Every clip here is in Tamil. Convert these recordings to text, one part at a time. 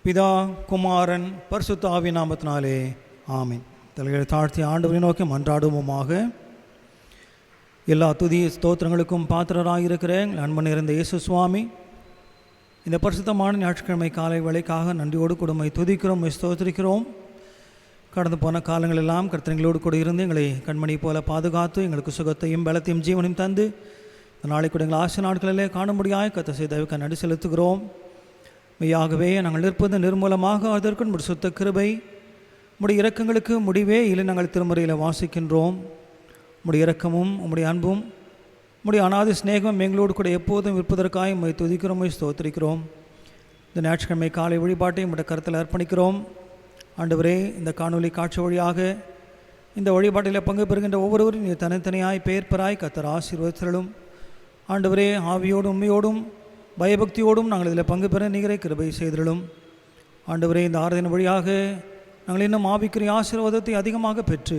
பிதா குமாரன் பரிசுத்த ஆவியின் நாமத்தினாலே ஆமீன். தலைகளை தாழ்த்தி ஆண்டவரை நோக்கி மன்றாடுவோமாக. எல்லா துதி ஸ்தோத்திரங்களுக்கும் பாத்திரராயிருக்கிற அன்பன் இருந்த இயேசு சுவாமி, இந்த பரிசுத்தமான ஞாயிற்றுக்கிழமை காலை வேளைக்காக நன்றியோடு கொடுமை துதிக்கிறோம், ஸ்தோத்திரிக்கிறோம். கடந்து போன காலங்களெல்லாம் கர்த்தங்களோடு கூட இருந்து எங்களை கண்மணி போல பாதுகாத்து எங்களுக்கு சுகத்தையும் பலத்தையும் ஜீவனையும் தந்து நாளை கூட எங்கள் ஆசை நாட்களிலே காணும்படியாய் கர்த்தர் செய்தவைக்கு நன்றி செலுத்துகிறோம். மெய்யாகவே நாங்கள் இருப்பது நிர்மூலமாக அதற்கு சுத்த கிருபை உம்முடைய இரக்கங்களுக்கு முடிவே இல்லை. நாங்கள் திருமுறையில் வாசிக்கின்றோம். உம்முடைய இரக்கமும் உம்முடைய அன்பும் உம்முடைய அநாதி ஸ்நேகமும் எங்களோடு கூட எப்போதும் இருப்பதற்காக உம்மை துதிக்கிறோம், ஸ்தோத்திரிக்கிறோம். இந்த ஞாயிற்றுக்கிழமை காலை வழிபாட்டை உம்முடைய கருத்தில் அர்ப்பணிக்கிறோம். ஆண்டவரே, இந்த காணொலி காட்சி வழியாக இந்த வழிபாட்டில் பங்கு பெறுகின்ற ஒவ்வொருவரும் நீ தனித்தனியாய் பெயர்ப்பராய் கர்த்தர் ஆசீர்வதித்தருளும். ஆண்டவரே, ஆவியோடும் உண்மையோடும் பயபக்தியோடும் நாங்கள் இதில் பங்கு பெற நீரை கிருபை செய்திருளும். ஆண்டவரே, இந்த ஆராதனை வழியாக நாங்கள் இன்னும் ஆவிக்குரிய ஆசீர்வாதத்தை அதிகமாக பெற்று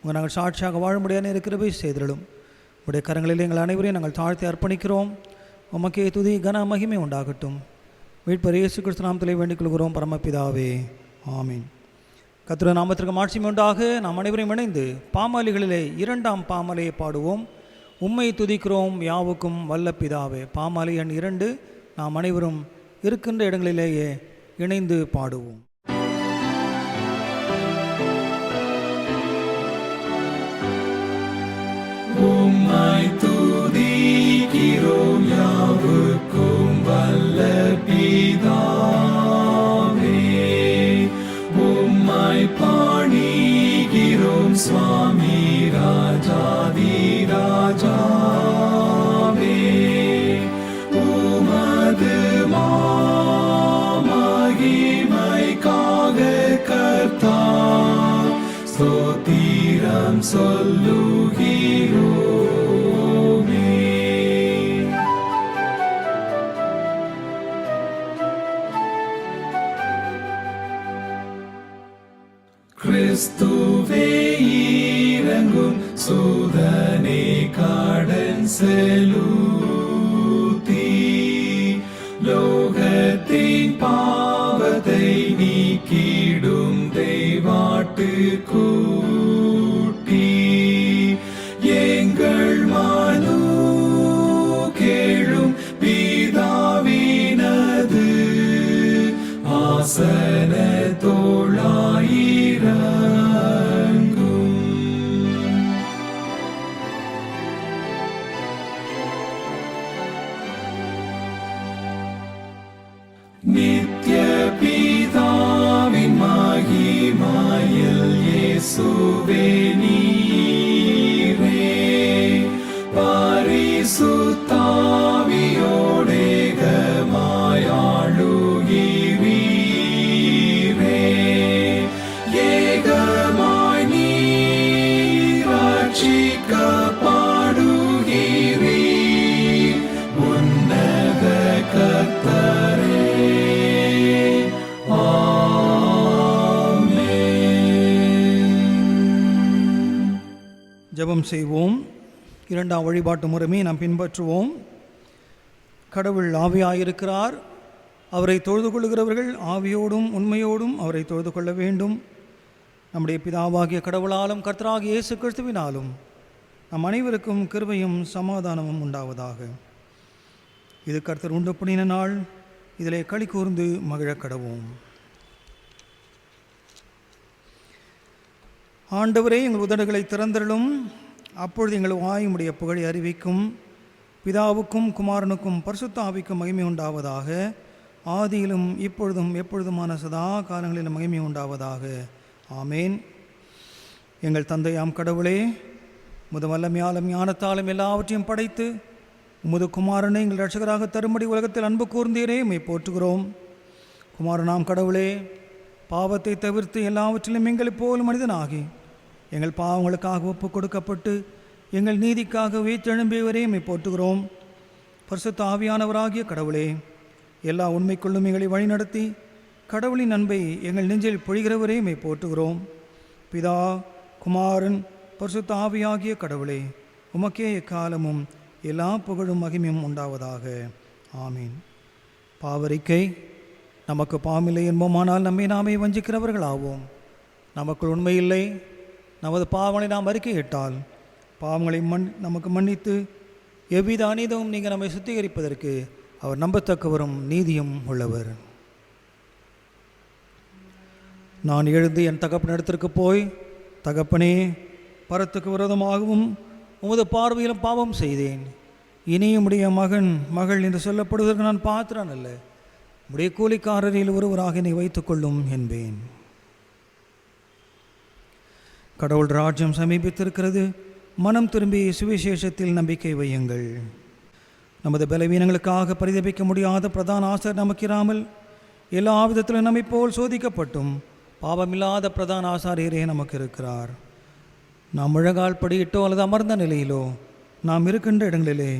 உங்கள் நாங்கள் சாட்சியாக வாழ முடியாத கிருபை செய்திருளும். உடைய கரங்களில் எங்கள் அனைவரையும் நாங்கள் தாழ்த்தி அர்ப்பணிக்கிறோம். உமக்கே துதி கன மகிமை உண்டாகட்டும். மீட்பர் இயேசு கிறிஸ்து நாமத்திலே வேண்டிக் கொள்கிறோம் பரமபிதாவே, ஆமீன். கர்த்தருடைய நாமத்திற்கு மாட்சிமை உண்டாக. நாம் அனைவரையும் இணைந்து பாமாலிகளிலே 2ஆம் பாமாலையை பாடுவோம். உம்மை துதிக்கிறோம் யாவுக்கும் வல்ல பிதாவே. பாமாலை எண் 2. நாம் அனைவரும் இருக்கின்ற இடங்களிலேயே இணைந்து பாடுவோம். உம்மை துதிக்கிறோம் யாவுக்கும் வல்ல பிதாவே. உம்மை பணிகிறோம் சுவாமி ராஜாதி ராஜாவே. உமது மகிமைக்காக கர்த்தா ஸ்தோத்திரம் சொல்லுகிறோமே. கிறிஸ்துவே இறங்கும் சூதனே கடன் செலுத்தி லோகத்தின் பாவத்தை நீக்கிடும் தெய்வாட்டு கூட்டி எங்கள் மனு கேளும் பிதாவினது ஆசன தோளாயிரங்கும். நித்ய பிதாவின் மகிமையில் இயேசுவே நீரே பரிசுத்தாவியோடேகமாயாளுகிறீரே. ஏகமாய் நீர் ரட்சிக்கப்படுகிறீர் உன்னத கர்த்தரே. ஜெபம் செய்வோம். 2ஆம் வழிபாட்டு முறைமை நாம் பின்பற்றுவோம். கடவுள் ஆவியாயிருக்கிறார். அவரை தொழுது கொள்கிறவர்கள் ஆவியோடும் உண்மையோடும் அவரை தொழுது கொள்ள வேண்டும். நம்முடைய பிதாவாகிய கடவுளாலும் கர்த்தராகிய இயேசு கிறிஸ்துவினாலும் நம் அனைவருக்கும் கிருபையும் சமாதானமும் உண்டாவதாக. இது கர்த்தர் உண்டு பண்ணின நாள், இதிலே களி கூர்ந்து மகிழ கடவோம். ஆண்டவரே, எங்கள் உதடுகளை திறந்தருளும். அப்பொழுது எங்கள் வாயுடைய புகழை அறிவிக்கும். பிதாவுக்கும் குமாரனுக்கும் பரிசுத்த ஆவிக்கும் மகிமை உண்டாவதாக. ஆதியிலும் இப்பொழுதும் எப்பொழுதுமான சதா காலங்களிலும் மகிமை உண்டாவதாக. ஆமேன். எங்கள் தந்தையாம் கடவுளே, உமது வல்லமையாலும் ஞானத்தாலும் எல்லாவற்றையும் படைத்து உமது குமாரனை எங்கள் இரட்சகராக தரும்படி உலகத்தில் அன்பு கூர்ந்தீரே, உம்மை போற்றுகிறோம். குமாரனாம் கடவுளே, பாவத்தை தவிர்த்து எல்லாவற்றிலும் எங்களைப் போல் மனிதனாகி எங்கள் பாவங்களுக்காக ஒப்பு கொடுக்கப்பட்டு எங்கள் நீதிக்காக உயிர்த்தெழும்பியவரே, உம்மை போற்றுகிறோம். பரிசுத்த ஆவியானவராகிய கடவுளே, எல்லா உண்மைக்குள்ளும் எங்களை வழிநடத்தி கடவுளின் அன்பை எங்கள் நெஞ்சில் பொழிகிறவரே, உம்மை போற்றுகிறோம். பிதா குமாரன் பரிசுத்த ஆவியாகிய கடவுளே, உமக்கே எக்காலமும் எல்லா புகழும் மகிமையும் உண்டாவதாக. ஆமீன். பாவரிக்கை. நமக்கு பாவமில்லை என்போமானால் நம்மை நாமே வஞ்சிக்கிறவர்களாவோம். நமக்குள் உண்மையில்லை. நமது பாவங்களை நாம் அறிக்கையிட்டால் பாவங்களை நமக்கு மன்னித்து எவ்வித அநீதமும் நீங்கள் நம்மை சுத்திகரிப்பதற்கு அவர் நம்பத்தக்கவரும் நீதியும் உள்ளவர். நான் எழுந்து என் தகப்பனிடத்திற்கு போய், தகப்பனே, பரத்துக்கு விரோதமாகவும் உமது பார்வையிலும் பாவம் செய்தேன். இனியும் உடைய மகள் என்று சொல்லப்படுவதற்கு நான் பாத்திரன் அல்ல. உடைய கூலிக்காரரில் ஒருவராக என்னை வைத்துக்கொள்ளும் என்பேன். கடவுள் ராஜ்யம் சமீபித்திருக்கிறது. மனம் திரும்பி சுவிசேஷத்தில் நம்பிக்கை வையுங்கள். நமது பலவீனங்களுக்காக பரிதபிக்க முடியாத பிரதான ஆசாரியர் நமக்கிராமல் எல்லா விதத்திலும் நம்மை போல் சோதிக்கப்பட்டும் பாவமில்லாத பிரதான ஆசாரியரே நமக்கு இருக்கிறார். நாம் முழங்கால் படியிட்டோ அல்லது அமர்ந்த நிலையிலோ நாம் இருக்கின்ற இடங்களிலே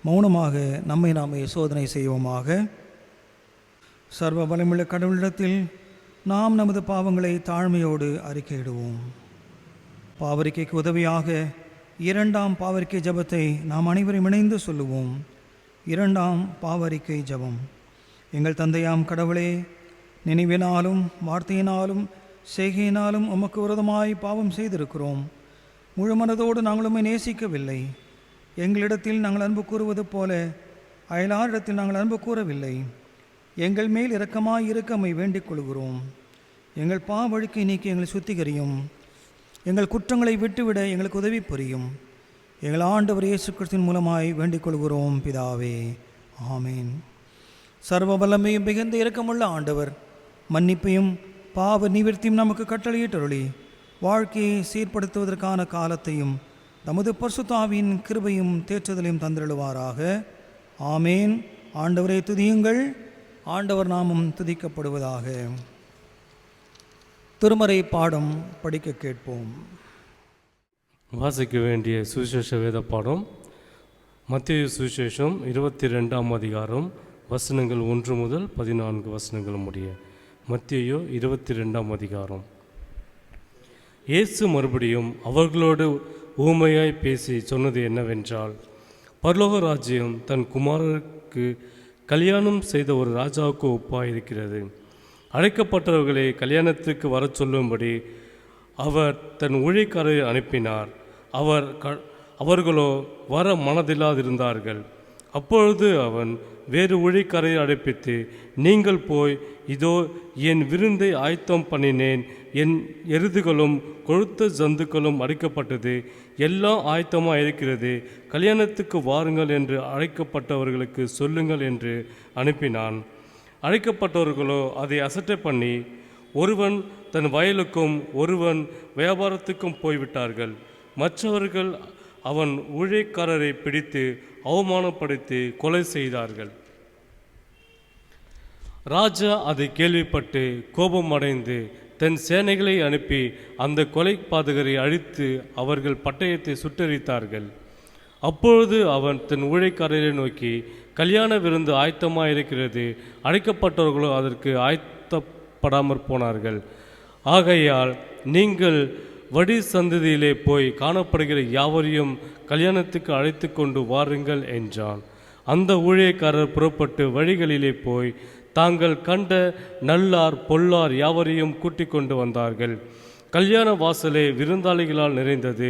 மௌனமாக நம்மை நாமே சோதனை செய்வோமாக. சர்வ பலமுள்ள கடவுளிடத்தில் நாம் நமது பாவங்களை தாழ்மையோடு அறிக்கையிடுவோம். பாவரிக்கைக்கு உதவியாக இரண்டாம் பாவரிக்கை ஜபத்தை நாம் அனைவரும் இணைந்து சொல்லுவோம். இரண்டாம் பாவரிக்கை ஜபம். எங்கள் தந்தையாம் கடவுளே, நினைவினாலும் வார்த்தையினாலும் செய்கையினாலும் உமக்கு விரோதமாய் பாவம் செய்திருக்கிறோம். முழு மனதோடு நாங்கள் உம்மை நேசிக்கவில்லை. எங்களிடத்தில் நாங்கள் அன்பு கூறுவது போல அயலாரிடத்தில் நாங்கள் அன்பு கூறவில்லை. எங்கள் மேல் இரக்கமாய் இருக்கமை வேண்டிக் கொள்கிறோம். எங்கள் பாவழுக்கை நீக்கி எங்களை சுத்திகரியும். எங்கள் குற்றங்களை விட்டுவிட எங்களுக்கு உதவி புரியும். எங்கள் ஆண்டவர் இயேசு கிறிஸ்துவின் மூலமாய் வேண்டிக் கொள்கிறோம் பிதாவே, ஆமீன். சர்வ வல்லமையும் மிகுந்த இரக்கமுள்ள ஆண்டவர் மன்னிப்பையும் பாவ நிவர்த்தியும் நமக்கு கட்டளையிட்டருளி வாழ்க்கையை சீர்படுத்துவதற்கான காலத்தையும் தமது பரிசுத்த ஆவியின் கிருபையும் தேற்றுதலையும் தந்திருவாராக. ஆமேன். ஆண்டவரை துதியுங்கள். ஆண்டவர் நாமம் துதிக்கப்படுவதாக. திருமறை பாடம் படிக்க கேட்போம். வாசிக்க வேண்டிய சுவிசேஷ வேத பாடம் மத்தேயு சுவிசேஷம் 22ஆம் அதிகாரம் வசனங்கள் 1 முதல் 14 வசனங்கள் முடிய. மத்தேயு 22ஆம் அதிகாரம். இயேசு மறுபடியும் அவர்களோடு ஊமையாய் பேசி சொன்னது என்னவென்றால், பரலோக ராஜ்யம் தன் குமாரருக்கு கல்யாணம் செய்த ஒரு ராஜாவுக்கு ஒப்பாயிருக்கிறது. அழைக்கப்பட்டவர்களை கல்யாணத்திற்கு வர சொல்லும்படி அவர் தன் ஊழியக்காரரை அனுப்பினார். அவர்களோ வர மனதில்லாதிருந்தார்கள். அப்பொழுது அவன் வேறு ஊழியக்காரரை அழைப்பித்து, நீங்கள் போய், இதோ என் விருந்தை ஆயத்தம் பண்ணினேன், என் எருதுகளும் கொழுத்த ஜந்துக்களும் அடிக்கப்பட்டது, எல்லாம் ஆயத்தமாக இருக்கிறது, கல்யாணத்துக்கு வாருங்கள் என்று அழைக்கப்பட்டவர்களுக்கு சொல்லுங்கள் என்று அனுப்பினான். அழைக்கப்பட்டவர்களோ அதை அசட்டை பண்ணி ஒருவன் தன் வயலுக்கும் ஒருவன் வியாபாரத்துக்கும் போய்விட்டார்கள். மற்றவர்கள் அவன் ஊழியக்காரரை பிடித்து அவமானப்படுத்தி கொலை செய்தார்கள். ராஜா அதை கேள்விப்பட்டு கோபம் அடைந்து தன் சேனைகளை அனுப்பி அந்த கொலை பாதகரை அழித்து அவர்கள் பட்டயத்தை சுட்டெரித்தார்கள். அப்பொழுது அவன் தன் ஊழியக்காரரை நோக்கி, கல்யாண விருந்து ஆயத்தமாக இருக்கிறது, அழைக்கப்பட்டவர்களோ அதற்கு ஆயத்தப்படாமற் போனார்கள். ஆகையால் நீங்கள் வடி சந்ததியிலே போய் காணப்படுகிற யாவரையும் கல்யாணத்துக்கு அழைத்து கொண்டு வாருங்கள் என்றான். அந்த ஊழியக்காரர் புறப்பட்டு வழிகளிலே போய் தாங்கள் கண்ட நல்லார் பொல்லார் யாவரையும் கூட்டிக் கொண்டு வந்தார்கள். கல்யாண வாசலே விருந்தாளிகளால் நிறைந்தது.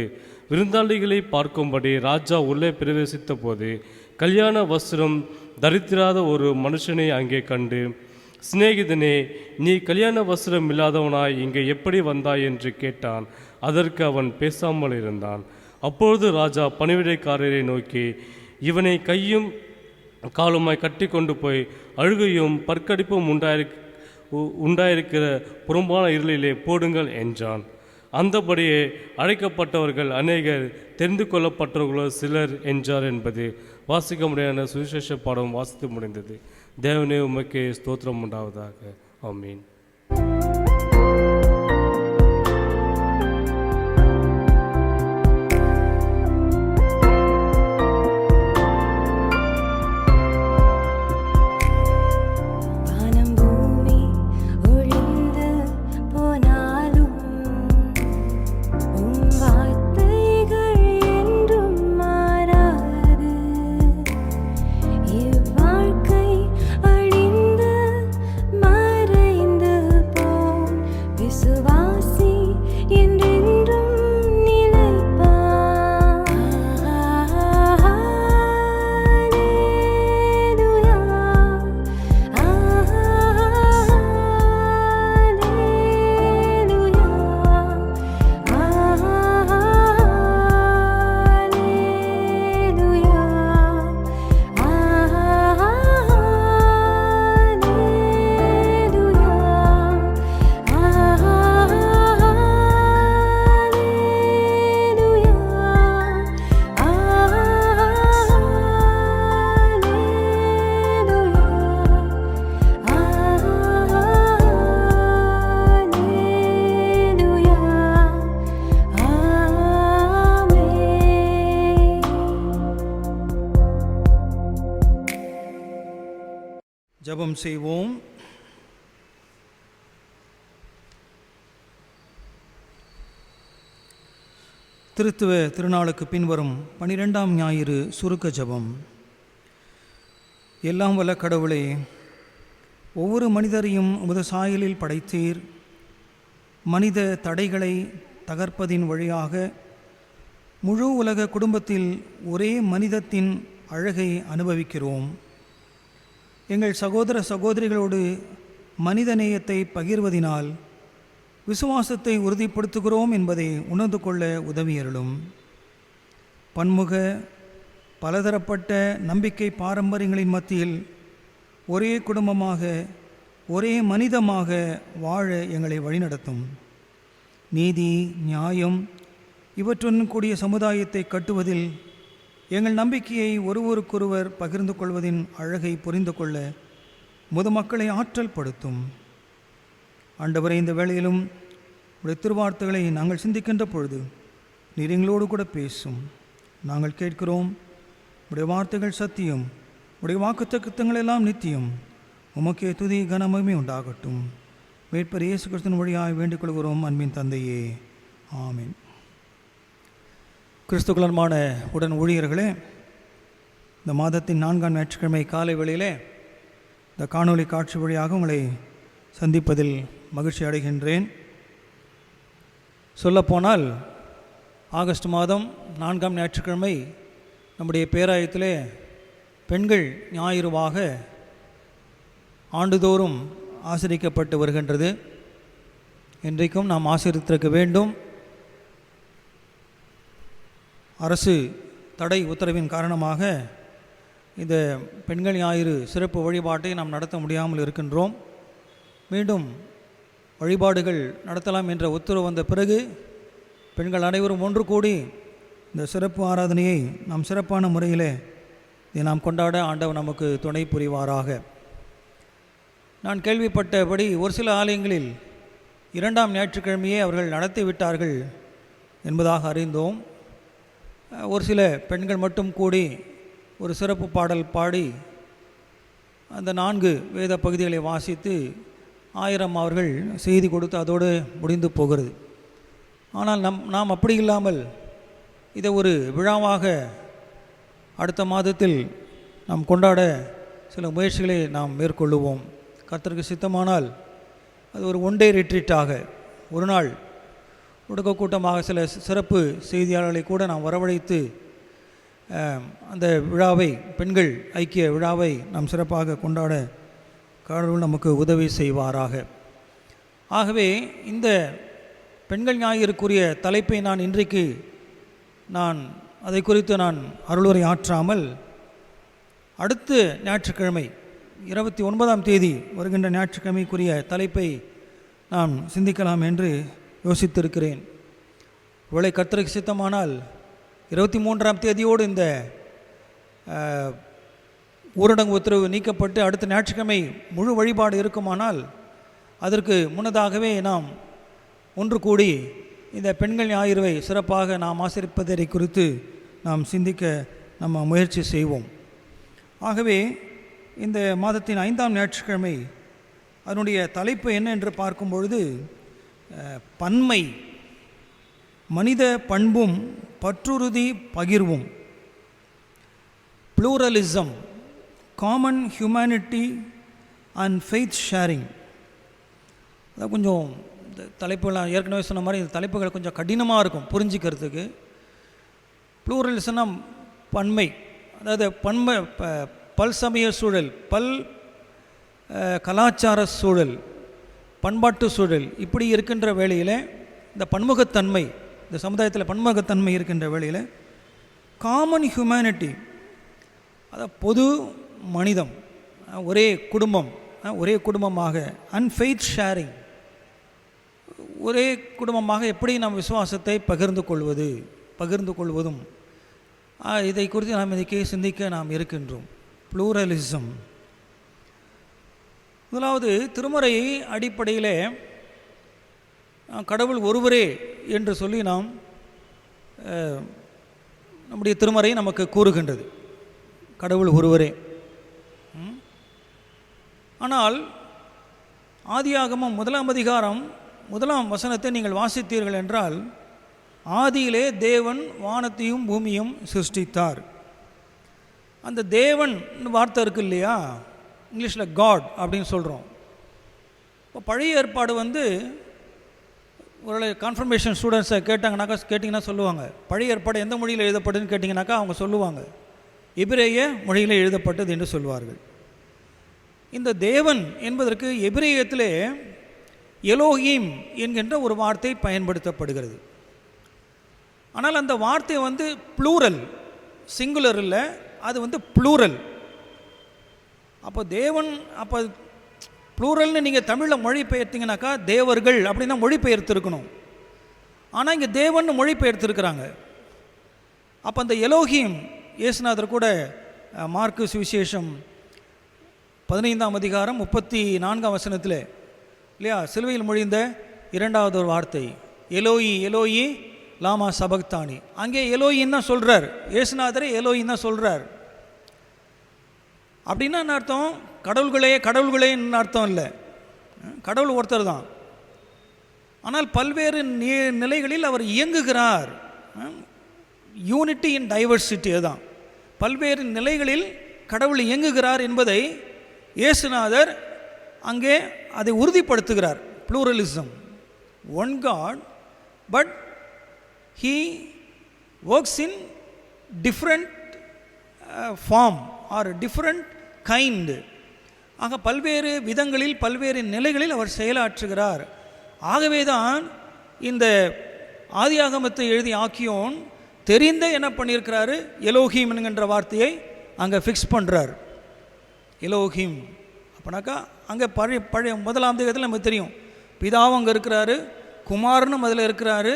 விருந்தாளிகளை பார்க்கும்படி ராஜா உள்ளே பிரவேசித்த போது கல்யாண வஸ்திரம் தரித்திராத ஒரு மனுஷனை அங்கே கண்டு, சிநேகிதனே, நீ கல்யாண வஸ்திரம் இல்லாதவனாய் இங்கே எப்படி வந்தாய் என்று கேட்டான். அதற்கு அவன் பேசாமல் இருந்தான். அப்பொழுது ராஜா பணிவிடைக்காரரை நோக்கி, இவனை கையும் காலுமாய் கட்டி கொண்டு போய் அழுகையும் பற்கடிப்பும் உண்டாயிருக்கிற புறம்பான இருளிலே போடுங்கள் என்றான். அந்தபடியே அழைக்கப்பட்டவர்கள் அநேகர், தெரிந்து கொள்ளப்பட்டவர்களோ சிலர் என்றார் என்பது வாசிக்க முடியாத சுவிசேஷ பாடம் வாசித்து முடிந்தது. தேவனே உமக்கே ஸ்தோத்திரம் உண்டாவதாக. ஆமீன். My ஜெபம் செய்வோம். திருத்துவ திருநாளுக்கு பின்வரும் 12ஆம் ஞாயிறு சுருக்க ஜெபம். எல்லாம் வல்ல கடவுளே, ஒவ்வொரு மனிதரையும் உமது சாயலில் படைத்தீர். மனித தடைகளை தகர்ப்பதின் வழியாக முழு உலக குடும்பத்தில் ஒரே மனிதத்தின் அழகை அனுபவிக்கிறோம். எங்கள் சகோதர சகோதரிகளோடு மனிதநேயத்தை பகிர்வதினால் விசுவாசத்தை உறுதிப்படுத்துகிறோம் என்பதை உணர்ந்து கொள்ள உதவியருளும். பன்முக பலதரப்பட்ட நம்பிக்கை பாரம்பரியங்களின் மத்தியில் ஒரே குடும்பமாக ஒரே மனிதமாக வாழ எங்களை வழிநடத்தும். நீதி, நியாயம் இவற்றுடன் கூடிய சமுதாயத்தை கட்டுவதில் எங்கள் நம்பிக்கையை ஒருவருக்கொருவர் பகிர்ந்து கொள்வதின் அழகை புரிந்து கொள்ள பொதுமக்களை ஆற்றல் படுத்தும். ஆண்டவரை, இந்த வேளையிலும் உடைய திருவார்த்தைகளை நாங்கள் சிந்திக்கின்ற பொழுது நீர் எங்களோடு கூட பேசும். நாங்கள் கேட்கிறோம். உடைய வார்த்தைகள் சத்தியம், உடைய வாக்குத்தத்தங்கள் எல்லாம் நித்தியம். உமக்கே துதி கனமே உண்டாகட்டும். மீட்பர் இயேசு கிறிஸ்துவின் வழியாய் வேண்டிக் கொள்கிறோம் அன்பின் தந்தையே, ஆமீன். கிறிஸ்துக்குலமான உடன் ஊழியர்களே, இந்த மாதத்தின் 4ஆம் ஞாயிற்றுக்கிழமை காலை வேளையிலே இந்த காணொளி காட்சி வழியாக உங்களை சந்திப்பதில் மகிழ்ச்சி அடைகின்றேன். சொல்லப்போனால் ஆகஸ்ட் மாதம் 4ஆம் ஞாயிற்றுக்கிழமை நம்முடைய பேராயத்திலே பெண்கள் ஞாயிறுவாக ஆண்டுதோறும் ஆசரிக்கப்பட்டு வருகின்றது. இன்றைக்கும் நாம் ஆசரித்திருக்க வேண்டும். அரசு தடை உத்தரவின் காரணமாக இந்த பெண்கள் ஞாயிறு சிறப்பு வழிபாட்டை நாம் நடத்த முடியாமல் இருக்கின்றோம். மீண்டும் வழிபாடுகள் நடத்தலாம் என்ற உத்தரவு வந்த பிறகு பெண்கள் அனைவரும் ஒன்று கூடி இந்த சிறப்பு ஆராதனையை நாம் சிறப்பான முறையில் இதை நாம் கொண்டாட ஆண்டவர் நமக்கு துணை புரிவாராக. நான் கேள்விப்பட்டபடி ஒரு சில ஆலயங்களில் 2ஆம் ஞாயிற்றுக்கிழமையே அவர்கள் நடத்திவிட்டார்கள் என்பதாக அறிந்தோம். ஒரு சில பெண்கள் மட்டும் கூடி ஒரு சிறப்பு பாடல் பாடி அந்த 4 வேத பகுதிகளை வாசித்து 1000 அவர்கள் செய்தி கொடுத்து அதோடு முடிந்து போகிறது. ஆனால் நாம் அப்படி இல்லாமல் இதை ஒரு விழாவாக அடுத்த மாதத்தில் நாம் கொண்டாட சில முயற்சிகளை நாம் மேற்கொள்ளுவோம். கர்த்தருக்கு சித்தமானால் அது ஒரு ஒன் டே ரிட்ரீட்டாக, ஒரு நாள் ஒடுக்க கூட்டமாக சில சிறப்பு செய்தியாளர்களை கூட நாம் வரவழைத்து அந்த விழாவை, பெண்கள் ஐக்கிய விழாவை நாம் சிறப்பாக கொண்டாட கடவுள் நமக்கு உதவி செய்வாராக. ஆகவே இந்த பெண்கள் ஞாயிறுக்குரிய தலைப்பை இன்றைக்கு அதை குறித்து நான் அருளுரை ஆற்றாமல் அடுத்த ஞாயிற்றுக்கிழமை 29ஆம் தேதி வருகின்ற ஞாயிற்றுக்கிழமைக்குரிய தலைப்பை நான் சிந்திக்கலாம் என்று யோசித்திருக்கிறேன். ஒருவேளை கர்த்தருக்கு சித்தமானால் 23ஆம் தேதியோடு இந்த ஊரடங்கு உத்தரவு நீக்கப்பட்டு அடுத்த ஞாயிற்றுக்கிழமை முழு வழிபாடு இருக்குமானால் அதற்கு முன்னதாகவே நாம் ஒன்று கூடி இந்த பெண்கள் ஞாயிறுவை சிறப்பாக நாம் ஆசரிப்பதை குறித்து நாம் சிந்திக்க நம்ம முயற்சி செய்வோம். ஆகவே இந்த மாதத்தின் 5ஆம் ஞாயிற்றுக்கிழமை அதனுடைய தலைப்பு என்ன என்று பார்க்கும் பொழுது, பன்மை, மனித பண்பும் பற்றுறுதி பகிர்வும், pluralism, common humanity and faith sharing. அதான் கொஞ்சம் இந்த தலைப்புகள் ஏற்கனவே சொன்ன மாதிரி இந்த தலைப்புகள் கொஞ்சம் கடினமாக இருக்கும் புரிஞ்சிக்கிறதுக்கு. ப்ளூரலிசம்னா பன்மை, அதாவது பன்மை, பல்சமய சூழல், கலாச்சார சூழல், பண்பாட்டு சூழல், இப்படி இருக்கின்ற வேளையில் இந்த பன்முகத்தன்மை, இந்த சமுதாயத்தில் பன்முகத்தன்மை இருக்கின்ற வேளையில் காமன் ஹியூமனிட்டி, அதாவது பொது மனிதம், ஒரே குடும்பம், ஒரே குடும்பமாக, அன்ஃபெய்த் ஷேரிங், ஒரே குடும்பமாக எப்படி நாம் விசுவாசத்தை பகிர்ந்து கொள்வதும் இதை குறித்து நாம் இன்றைக்கே சிந்திக்க நாம் இருக்கின்றோம். ப்ளூரலிசம். முதலாவது, திருமறை அடிப்படையில் கடவுள் ஒருவரே என்று சொல்லி நாம் நம்முடைய திருமறை நமக்கு கூறுகின்றது. கடவுள் ஒருவரே. ஆனால் ஆதியாகமம் 1ஆம் அதிகாரம் 1ஆம் வசனத்தை நீங்கள் வாசித்தீர்கள் என்றால், ஆதியிலே தேவன் வானத்தையும் பூமியும் சிருஷ்டித்தார். அந்த தேவன் வார்த்தை இருக்கு இல்லையா, இங்கிலீஷில் காட் அப்படின்னு சொல்கிறோம். இப்போ பழைய ஏற்பாடு ஒரு கன்ஃபர்மேஷன் ஸ்டூடெண்ட்ஸை கேட்டிங்கன்னா சொல்லுவாங்க, பழைய ஏற்பாடு எந்த மொழியில் எழுதப்பட்டதுன்னு கேட்டிங்கனாக்கா அவங்க சொல்லுவாங்க, எபிரேய மொழியில் எழுதப்பட்டது என்று சொல்வார்கள். இந்த தேவன் என்பதற்கு எபிரேயத்திலே எலோஹீம் என்கின்ற ஒரு வார்த்தை பயன்படுத்தப்படுகிறது. ஆனால் அந்த வார்த்தை ப்ளூரல், சிங்குலர் இல்லை, அது ப்ளூரல். அப்போ தேவன், அப்போ ப்ளூரல்னு நீங்கள் தமிழில் மொழிபெயர்த்தீங்கன்னாக்கா தேவர்கள் அப்படின்னு தான் மொழிபெயர்த்துருக்கணும். ஆனால் இங்கே தேவன் மொழிபெயர்த்துருக்கிறாங்க. அப்போ அந்த எலோஹீம், இயேசுநாதர் கூட மார்க்கு சுவிசேஷம் 15ஆம் அதிகாரம் 34ஆம் வசனத்தில் இல்லையா, சிலுவையில் மொழிந்த 2வது ஒரு வார்த்தை எலோயி எலோயி லாமா சபக்தானி. அங்கே எலோயின்னு தான் சொல்கிறார், இயேசுநாதரே எலோயின்னு தான் சொல்கிறார். அப்படின்னா என்ன அர்த்தம்? கடவுள்களே கடவுள்களேன்னு அர்த்தம் இல்லை, கடவுள் ஒருத்தர் தான். ஆனால் பல்வேறு நிலைகளில் அவர் இயங்குகிறார். யூனிட்டி இன் டைவர்சிட்டி, அதுதான் பல்வேறு நிலைகளில் கடவுள் இயங்குகிறார் என்பதை இயேசுநாதர் அங்கே அதை உறுதிப்படுத்துகிறார். Pluralism, one God, but he works in different form or different kind. ஆக பல்வேறு விதங்களில் பல்வேறு நிலைகளில் அவர் செயலாற்றுகிறார். ஆகவே தான் இந்த ஆதியாகமத்தை எழுதிய ஆக்கியோன் தெரிந்தே என்ன பண்ணியிருக்கிறாரு, எலோஹீம் என்கின்ற வார்த்தையை அங்கே ஃபிக்ஸ் பண்ணுறார். எலோஹீம் அப்படின்னாக்கா அங்கே பழைய 1ஆம் அதிகாரத்தில் நமக்கு தெரியும், பிதாவும் அங்கே இருக்கிறாரு, குமாரனும் அதில் இருக்கிறாரு,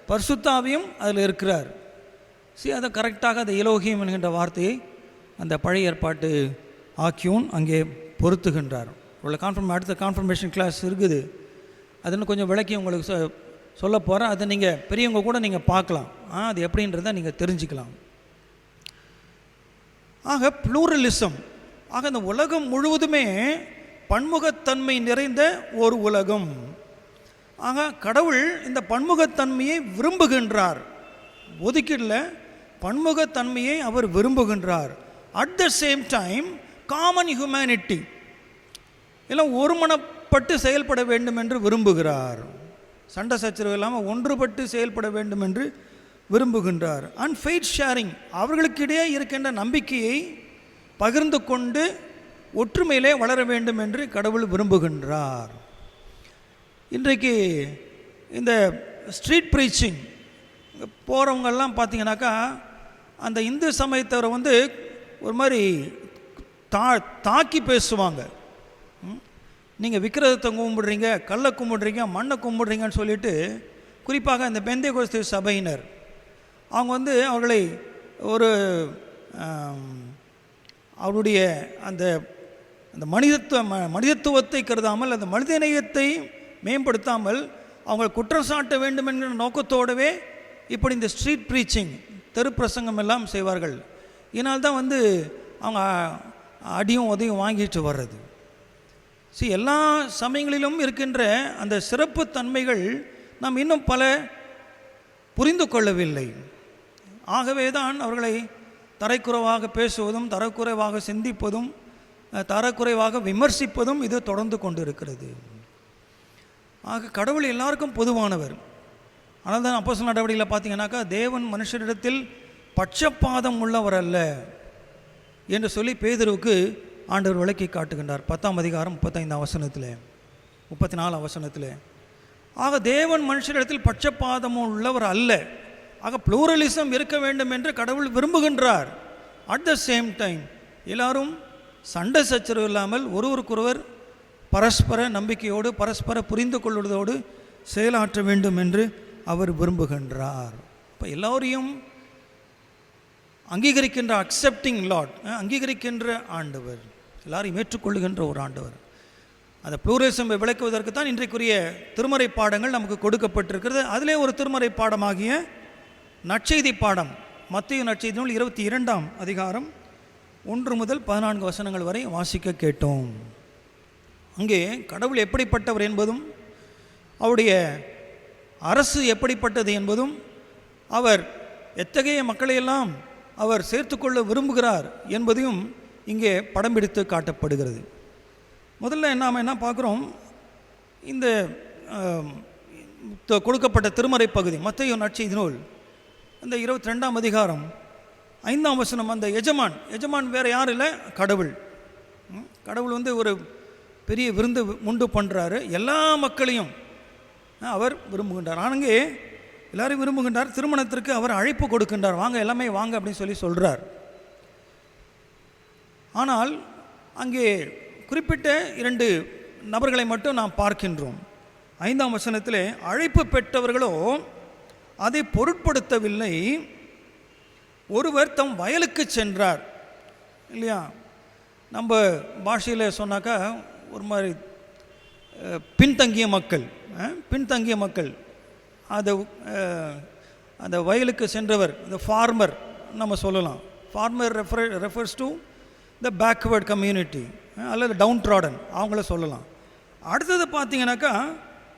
பரிசுத்தாவியும் அதில் இருக்கிறார். அதை கரெக்டாக அந்த எலோஹீம் என்கின்ற வார்த்தையை அந்த பழைய ஏற்பாட்டு ஆக்கியோன் அங்கே பொருத்துகின்றார். அடுத்த கான்ஃபர்மேஷன் கிளாஸ் இருக்குது, அதுன்னு கொஞ்சம் விளக்கி உங்களுக்கு சொல்ல போகிறேன். அதை நீங்கள் பெரியவங்க கூட நீங்கள் பார்க்கலாம், அது எப்படின்றத நீங்கள் தெரிஞ்சுக்கலாம். ஆக ப்ளூரலிசம், ஆக இந்த உலகம் முழுவதுமே பன்முகத்தன்மை நிறைந்த ஒரு உலகம். ஆக கடவுள் இந்த பன்முகத்தன்மையை விரும்புகின்றார், ஒதுக்கிடல, பன்முகத்தன்மையை அவர் விரும்புகின்றார். At the same time common humanity எல்லாம் ஒருமனப்பட்டு செயல்பட வேண்டும் என்று விரும்புகிறார். சண்டை சச்சரவு இல்லாமல் ஒன்றுபட்டு செயல்பட வேண்டும் என்று விரும்புகின்றார். அண்ட் ஃபெய்த் ஷேரிங், அவர்களுக்கிடையே இருக்கின்ற நம்பிக்கையை பகிர்ந்து கொண்டு ஒற்றுமையிலே வளர வேண்டும் என்று கடவுள் விரும்புகின்றார். இன்றைக்கு இந்த ஸ்ட்ரீட் ப்ரீச்சிங் போகிறவங்கெல்லாம் பார்த்தீங்கன்னாக்கா அந்த இந்து சமயத்தவரை ஒரு மாதிரி தாக்கி பேசுவாங்க. நீங்கள் விக்கிரகத்தை கும்பிடுறீங்க, கல்லை கும்பிடுறீங்க, மண்ணை கும்பிடுறீங்கன்னு சொல்லிட்டு, குறிப்பாக இந்த பெந்தேகோஸ்து சபையினர் அவங்க அவர்களை ஒரு அவருடைய அந்த அந்த மனிதத்துவத்தை கருதாமல், அந்த மனிதநேயத்தை மேம்படுத்தாமல் அவங்க குற்றம் சாட்ட வேண்டும் என்கிற நோக்கத்தோடவே இப்படி இந்த ஸ்ட்ரீட் ப்ரீச்சிங், தெரு பிரசங்கம் எல்லாம் செய்வார்கள். இதனால்தான் அவங்க அடியும் உதவியும் வாங்கிட்டு வர்றது. எல்லா சமயங்களிலும் இருக்கின்ற அந்த சிறப்பு தன்மைகள் நாம் இன்னும் பல புரிந்து கொள்ளவில்லை. ஆகவே தான் அவர்களை தரைக்குறைவாக பேசுவதும், தரக்குறைவாக சிந்திப்பதும், தரக்குறைவாக விமர்சிப்பதும் இது தொடர்ந்து கொண்டிருக்கிறது. ஆக கடவுள் எல்லாருக்கும் பொதுவானவர். ஆனால் தான் அப்போஸ்தலர் நடவடிக்கையில் பார்த்தீங்கன்னாக்கா தேவன் மனுஷரிடத்தில் பட்சபாதம் உள்ளவர் அல்ல என்று சொல்லி பேதுருவுக்கு ஆண்டவர் விளக்கி காட்டுகின்றார். 10ஆம் அதிகாரம் 35ஆம் வசனத்தில் 34ஆம் வசனத்தில். ஆக தேவன் மனுஷரிடத்தில் பட்சபாதமும் உள்ளவர் அல்ல. ஆக ப்ளூரலிசம் இருக்க வேண்டும் என்று கடவுள் விரும்புகின்றார். அட் த சேம் டைம் எல்லாரும் சண்டை சச்சரவு இல்லாமல் ஒருவருக்கொருவர் பரஸ்பர நம்பிக்கையோடு பரஸ்பர புரிந்து கொள்வதோடு செயலாற்ற வேண்டும் என்று அவர் விரும்புகின்றார். இப்போ எல்லோரையும் அங்கீகரிக்கின்ற அக்செப்டிங் லார்ட், அங்கீகரிக்கின்ற ஆண்டவர், எல்லாரையும் ஏற்றுக்கொள்ளுகின்ற ஒரு ஆண்டவர். அந்த ப்ளூரலிசமை விளக்குவதற்கு தான் இன்றைக்குரிய திருமறை பாடங்கள் நமக்கு கொடுக்கப்பட்டிருக்கிறது. அதிலே ஒரு திருமறை பாடமாகிய நற்செய்தி பாடம், மத்தேயு நற்செய்தி நூல் 22ஆம் அதிகாரம் 1 முதல் 14 வசனங்கள் வரை வாசிக்க கேட்டோம். அங்கே கடவுள் எப்படிப்பட்டவர் என்பதும் அவருடைய அரசு எப்படிப்பட்டது என்பதும் அவர் எத்தகைய மக்களையெல்லாம் அவர் சேர்த்துக்கொள்ள விரும்புகிறார் என்பதையும் இங்கே படம் பிடித்து காட்டப்படுகிறது. முதல்ல நாம் என்ன பார்க்குறோம், இந்த கொடுக்கப்பட்ட திருமறை பகுதி மத்தேயு நற்செய்தி நூல் இந்த 22ஆம் அதிகாரம் 5ஆம் வசனம். அந்த எஜமான் வேறு யாரும் இல்லை, கடவுள். கடவுள் வந்து ஒரு பெரிய விருந்து உண்டு பண்ணுறாரு, எல்லா மக்களையும் அவர் விரும்புகின்றார். அங்கே எல்லாரும் விரும்புகின்றார். திருமணத்திற்கு அவர் அழைப்பு கொடுக்கின்றார், வாங்க எல்லாமே வாங்க அப்படின்னு சொல்கிறார். ஆனால் அங்கே குறிப்பிட்ட 2 நபர்களை மட்டும் நாம் பார்க்கின்றோம். 5ஆம் வசனத்திலே அழைப்பு பெற்றவர்களோ அதை பொருட்படுத்தவில்லை, ஒருவர் தம் வயலுக்கு சென்றார். இல்லையா, நம்ம பாஷையில் சொன்னாக்கா ஒரு மாதிரி பின்தங்கிய மக்கள் அது அந்த வயலுக்கு சென்றவர், இந்த ஃபார்மர் நம்ம சொல்லலாம். Farmer refers to the backward community அல்லது டவுன் ட்ராடன், அவங்கள சொல்லலாம். அடுத்தது பார்த்தீங்கன்னாக்கா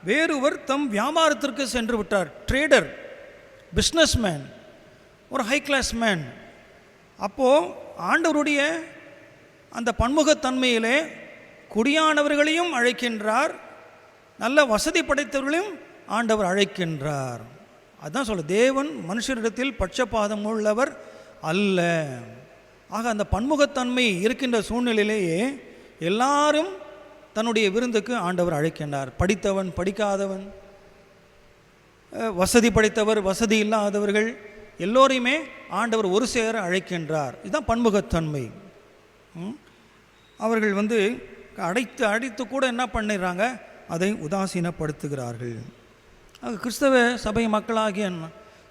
வேறொருவர் தம் வியாபாரத்திற்கு சென்று விட்டார். ட்ரேடர், பிஸ்னஸ் மேன், ஒரு ஹை கிளாஸ் மேன். அப்போது ஆண்டவருடைய அந்த பன்முகத்தன்மையிலே குடியானவர்களையும் அழைக்கின்றார், நல்ல வசதி படைத்தவர்களையும் ஆண்டவர் அழைக்கின்றார். அதுதான் சொல்ல, தேவன் மனுஷரிடத்தில் பட்சபாதம் உள்ளவர் அல்ல. ஆக அந்த பன்முகத்தன்மை இருக்கின்ற சூழ்நிலையிலேயே எல்லாரும் தன்னுடைய விருந்துக்கு ஆண்டவர் அழைக்கின்றார். படித்தவன், படிக்காதவன், வசதி படைத்தவர், வசதி இல்லாதவர்கள் எல்லோரையுமே ஆண்டவர் ஒரு சேர அழைக்கின்றார். இதுதான் பன்முகத்தன்மை. அவர்கள் வந்து அடித்து கூட என்ன பண்ணிடுறாங்க, அதை உதாசீனப்படுத்துகிறார்கள். கிறிஸ்தவ சபை மக்களாகிய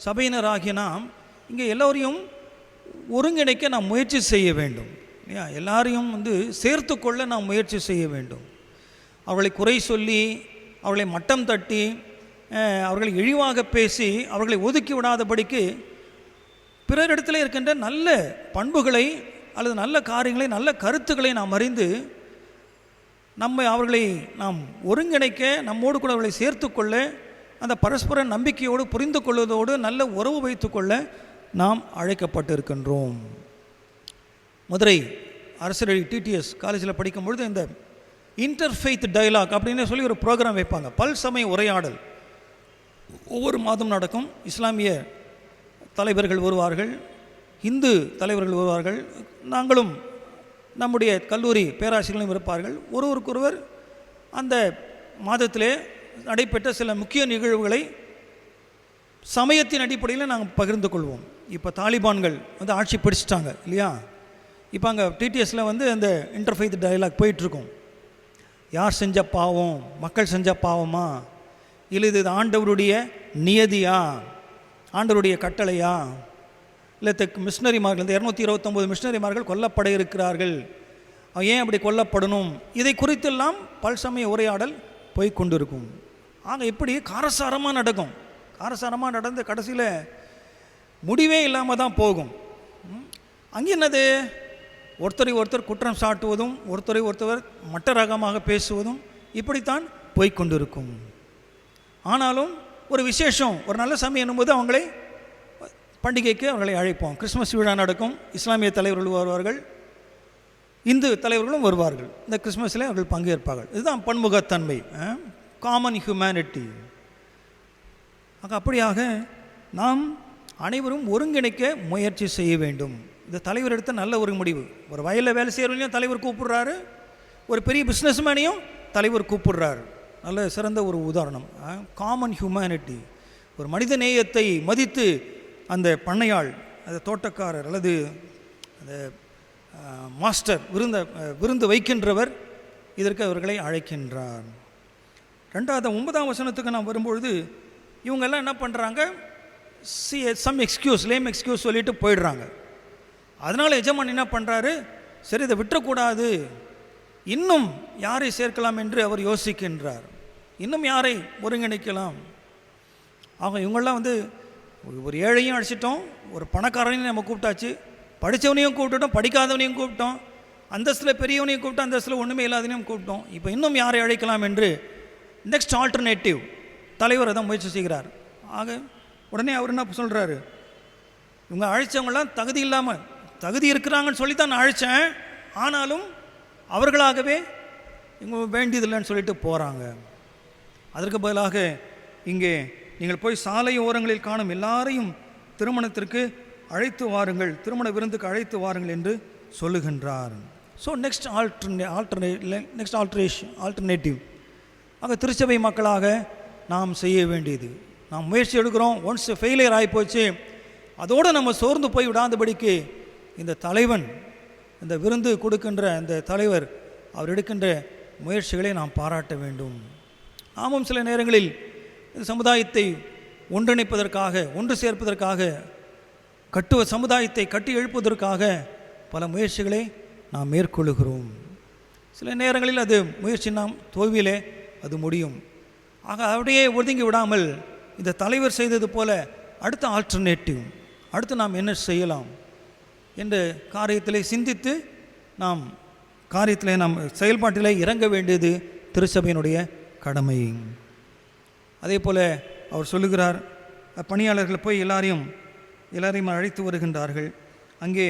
சபையினராகிய நாம் இங்கே எல்லோரையும் ஒருங்கிணைக்க நாம் முயற்சி செய்ய வேண்டும். இல்லையா, எல்லாரையும் வந்து சேர்த்து கொள்ள நாம் முயற்சி செய்ய வேண்டும். அவர்களை குறை சொல்லி, அவர்களை மட்டம் தட்டி, அவர்களை இழிவாக பேசி, அவர்களை ஒதுக்கி விடாதபடிக்கு பிறரிடத்தில் இருக்கின்ற நல்ல பண்புகளை அல்லது நல்ல காரியங்களை, நல்ல கருத்துக்களை நாம் அறிந்து அவர்களை நாம் ஒருங்கிணைக்க, நம்மோடு கூட அவர்களை சேர்த்து கொள்ள, அந்த பரஸ்பர நம்பிக்கையோடு புரிந்து கொள்வதோடு நல்ல உறவு வைத்து கொள்ள நாம் அழைக்கப்பட்டிருக்கின்றோம். மதுரை அரசரடி டிடிஎஸ் காலேஜில் படிக்கும்பொழுது இந்த இன்டர்ஃபெய்த் டயலாக் அப்படின்னு சொல்லி ஒரு ப்ரோக்ராம் வைப்பாங்க. பல்சமய உரையாடல் ஒவ்வொரு மாதம் நடக்கும். இஸ்லாமிய தலைவர்கள் வருவார்கள், இந்து தலைவர்கள் வருவார்கள், நாங்களும் நம்முடைய கல்லூரி பேராசிரியர்களும் இருப்பார்கள். ஒருவருக்கொருவர் அந்த மாதத்திலே நடைபெற்ற சில முக்கிய நிகழ்வுகளை சமயத்தின் அடிப்படையில் நாங்கள் பகிர்ந்து கொள்வோம். இப்போ தாலிபான்கள் வந்து ஆட்சி பிடிச்சிட்டாங்க இல்லையா, இப்போ அங்கே டிடிஎஸில் வந்து அந்த இன்டர்ஃபெய்த் டயலாக் போயிட்டுருக்கோம். யார் செஞ்ச பாவம், மக்கள் செஞ்ச பாவமா, இல்லை இது ஆண்டவருடைய நியதியா, ஆண்டவருடைய கட்டளையா, இல்லை மிஷினரிமார்கள், இந்த 229 மிஷினரிமார்கள் கொல்லப்பட இருக்கிறார்கள், ஏன் அப்படி கொல்லப்படணும், இதை குறித்தெல்லாம் பல்சமய உரையாடல் போய் கொண்டிருக்கும். ஆக இப்படி காரசாரமாக நடக்கும். காரசாரமாக நடந்து கடைசியில் முடிவே இல்லாமல் தான் போகும். அங்கே என்னது, ஒருத்தரை ஒருத்தர் குற்றம் சாட்டுவதும், ஒருத்தரை ஒருத்தர் மட்ட ரகமாக பேசுவதும் இப்படித்தான் போய்கொண்டிருக்கும். ஆனாலும் ஒரு விசேஷம், ஒரு நல்ல சமயம் என்னும்போது அவங்களை பண்டிகைக்கு அவர்களை அழைப்போம். கிறிஸ்மஸ் விழா நடக்கும், இஸ்லாமிய தலைவர்கள் வருவார்கள், இந்து தலைவர்களும் வருவார்கள். இந்த கிறிஸ்மஸில் அவர்கள் பங்கேற்பார்கள். இதுதான் பன்முகத்தன்மை, காமன் ஹியூமனிட்டி. அப்படியாக நாம் அனைவரும் ஒருங்கிணைக்க முயற்சி செய்ய வேண்டும். இந்த தலைவர் எடுத்த நல்ல ஒரு முடிவு. ஒரு வயலில் வேலை செய்கிறவங்களையும் தலைவர் கூப்பிடுறாரு, ஒரு பெரிய பிஸ்னஸ்மேனையும் தலைவர் கூப்பிடுறாரு. நல்ல சிறந்த ஒரு உதாரணம், காமன் ஹியூமனிட்டி. ஒரு மனித நேயத்தை மதித்து அந்த பண்ணையாள், அந்த தோட்டக்காரர் அல்லது அந்த மாஸ்டர், விருந்து வைக்கின்றவர் இதற்கு அவர்களை அழைக்கின்றார். 9ஆம் வசனத்துக்கு நாம் வரும்பொழுது இவங்கெல்லாம் என்ன பண்ணுறாங்க, சம் எக்ஸ்கியூஸ், லேம் எக்ஸ்கியூஸ் சொல்லிட்டு போயிடுறாங்க. அதனால் எஜமான் என்ன பண்ணுறாரு, சரி இதை விட்டுறக்கூடாது, இன்னும் யாரை சேர்க்கலாம் என்று அவர் யோசிக்கின்றார். இன்னும் யாரை ஒருங்கிணைக்கலாம். ஆக இவங்கெல்லாம் வந்து ஒரு ஏழையும் அழைச்சிட்டோம், ஒரு பணக்காரனையும் நம்ம கூப்பிட்டாச்சு, படித்தவனையும் கூப்பிட்டுட்டோம், படிக்காதவனையும் கூப்பிட்டோம், அந்தஸ்தில் பெரியவனையும் கூப்பிட்டோம், அந்தஸ்தில் ஒன்றுமே இல்லாதனையும் கூப்பிட்டோம், இப்போ இன்னும் யாரை அழைக்கலாம் என்று நெக்ஸ்ட் ஆல்டர்னேட்டிவ் தலைவர் தான் முயற்சி செய்கிறார். ஆக உடனே அவர் என்ன சொல்கிறாரு, இவங்க அழைச்சவங்களாம் தகுதி இல்லாமல், தகுதி இருக்கிறாங்கன்னு சொல்லி தான் நான் அழைச்சேன், ஆனாலும் அவர்களாகவே இவங்க வேண்டியதில்லைன்னு சொல்லிட்டு போகிறாங்க. அதற்கு பதிலாக இங்கே நீங்கள் போய் சாலை ஓரங்களில் காணும் எல்லாரையும் திருமணத்திற்கு அழைத்து வாருங்கள், திருமண விருந்துக்கு அழைத்து வாருங்கள் என்று சொல்லுகின்றார். ஸோ நெக்ஸ்ட் ஆல்டர்னேட்டிவ் ஆக திருச்சபை மக்களாக நாம் செய்ய வேண்டியது, நாம் முயற்சி எடுக்கிறோம், ஒன்ஸ் ஃபெயிலியர் ஆகி போச்சு, அதோடு நம்ம சோர்ந்து போய் விடாதபடிக்கு இந்த தலைவன், இந்த விருந்து கொடுக்கின்ற இந்த தலைவர் அவர் எடுக்கின்ற முயற்சிகளை நாம் பாராட்ட வேண்டும். நாமும் சில நேரங்களில் இந்த சமுதாயத்தை ஒன்றிணைப்பதற்காக, ஒன்று சேர்ப்பதற்காக, சமுதாயத்தை கட்டி எழுப்புவதற்காக பல முயற்சிகளை நாம் மேற்கொள்ளுகிறோம். சில நேரங்களில் அது முயற்சி நாம் தோல்வியிலே அது முடியும். ஆக அப்படியே ஒதுங்கி விடாமல் இந்த தலைவர் செய்தது போல அடுத்த ஆல்டர்னேட்டிவ், அடுத்து நாம் என்ன செய்யலாம் என்ற காரியத்திலே சிந்தித்து நாம் செயல்பாட்டிலே இறங்க வேண்டியது திருச்சபையினுடைய கடமை. அதே போல் அவர் சொல்லுகிறார், பணியாளர்கள் போய் எல்லாரையும் அழைத்து வருகின்றார்கள். அங்கே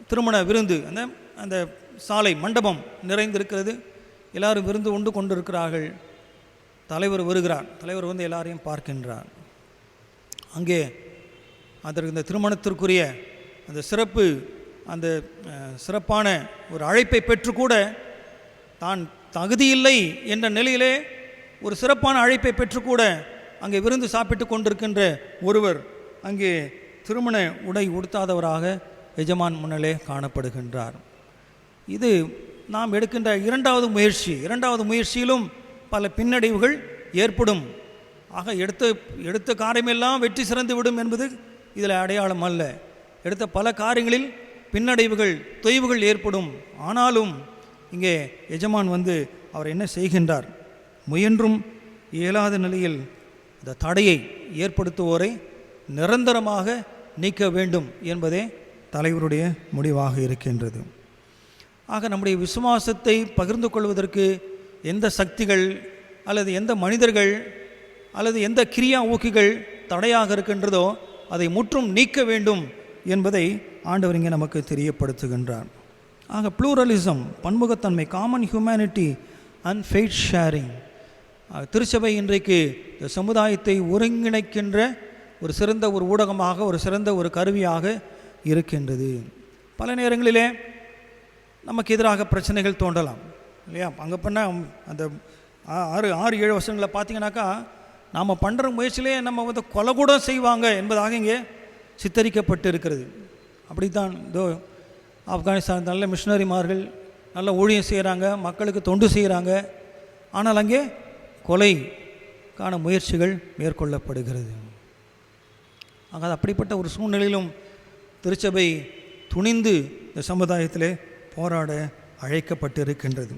திருமண விருந்து, அந்த சாலை மண்டபம் நிறைந்திருக்கிறது, எல்லாரும் விருந்து உண்டு கொண்டிருக்கிறார்கள். தலைவர் வருகிறார், தலைவர் வந்து எல்லாரையும் பார்க்கின்றார். அங்கே அதற்கு இந்த திருமணத்திற்குரிய அந்த சிறப்பான ஒரு அழைப்பை பெற்றுக்கூட தான் தகுதியில்லை என்ற நிலையிலே ஒரு சிறப்பான அழைப்பை பெற்றுக்கூட அங்கே விருந்து சாப்பிட்டு கொண்டிருக்கின்ற ஒருவர் அங்கே திருமண உடை உடுத்தாதவராக எஜமான் முன்னிலே காணப்படுகின்றார். இது நாம் எடுக்கின்ற இரண்டாவது முயற்சியிலும் பல பின்னடைவுகள் ஏற்படும். ஆக எடுத்த காரியமெல்லாம் வெற்றி சிறந்து விடும் என்பது இதில் அடையாளம் அல்ல. எடுத்த பல காரியங்களில் பின்னடைவுகள், தொய்வுகள் ஏற்படும். ஆனாலும் இங்கே எஜமான் வந்து அவர் என்ன செய்கின்றார், முயன்றும் இயலாத நிலையில் இந்த தடையை ஏற்படுத்துவோரை நிரந்தரமாக நீக்க வேண்டும் என்பதே தலைவருடைய முடிவாக இருக்கின்றது. ஆக நம்முடைய விசுவாசத்தை பகிர்ந்து கொள்வதற்கு எந்த சக்திகள் அல்லது எந்த மனிதர்கள் அல்லது எந்த கிரியா ஊக்கிகள் தடையாக இருக்கின்றதோ அதை முற்றும் நீக்க வேண்டும் என்பதை ஆண்டவர் இங்கே நமக்கு தெரியப்படுத்துகின்றார். ஆக ப்ளூரலிசம், பன்முகத்தன்மை, common humanity and faith sharing, திருச்சபை இன்றைக்கு சமுதாயத்தை ஒருங்கிணைக்கின்ற ஒரு சிறந்த ஒரு ஊடகமாக, ஒரு சிறந்த ஒரு கருவியாக இருக்கின்றது. பல நேரங்களிலே நமக்கு எதிராக பிரச்சனைகள் தோன்றலாம் இல்லையா? அங்கே பண்ண அந்த 6-7 வருஷங்களை பார்த்தீங்கன்னாக்கா நாம் பண்ணுற முயற்சியிலே நம்ம வந்து கொலை கூட செய்வாங்க என்பதாக இங்கே சித்தரிக்கப்பட்டு இருக்கிறது. அப்படித்தான் இதோ ஆப்கானிஸ்தான் நல்ல மிஷினரிமார்கள் நல்ல ஊழியம் செய்கிறாங்க, மக்களுக்கு தொண்டு செய்கிறாங்க, ஆனால் அங்கே கொலைக்கான முயற்சிகள் மேற்கொள்ளப்படுகிறது. ஆக அப்படிப்பட்ட ஒரு சூழ்நிலையிலும் திருச்சபை துணிந்து இந்த சமுதாயத்திலே போராட அழைக்கப்பட்டிருக்கின்றது.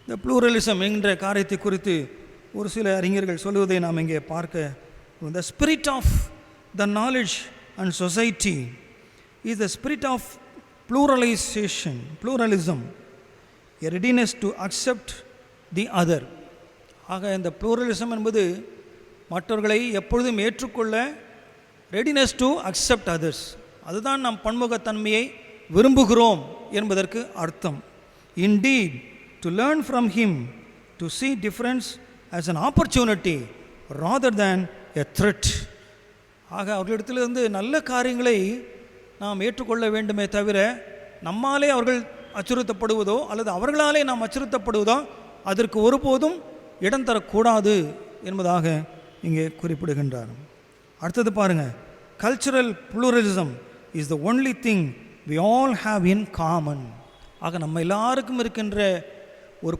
இந்த ப்ளூரலிசம் என்கிற காரியத்தை குறித்து ஒரு சில அறிஞர்கள் சொல்லுவதை நாம் இங்கே பார்க்க, the spirit of the knowledge and society is the spirit of pluralism, a readiness to accept the other. ஆக இந்த ப்ளூரலிசம் என்பது மற்றவர்களை எப்பொழுதும் ஏற்றுக்கொள்ள, ரெடினஸ் டு அக்செப்ட் அதர்ஸ், அதுதான் நாம் பன்முகத்தன்மையை விரும்புகிறோம் என்பதற்கு அர்த்தம். Indeed, to learn from him, to see difference as an opportunity rather than a threat. ஆக அவர்களிடத்திலிருந்து நல்ல காரியங்களை நாம் ஏற்றுக்கொள்ள வேண்டுமே தவிர நம்மாலே அவர்கள் அச்சுறுத்தப்படுவதோ அல்லது அவர்களாலே நாம் அச்சுறுத்தப்படுவதோ அதற்கு ஒருபோதும் இடம் தரக்கூடாது என்பதாக இங்கே குறிப்பிடுகின்றார். அடுத்தது பாருங்கள், cultural pluralism is the only thing we all have in common. ஆக நம்ம எல்லாருக்கும் இருக்கின்ற ஒரு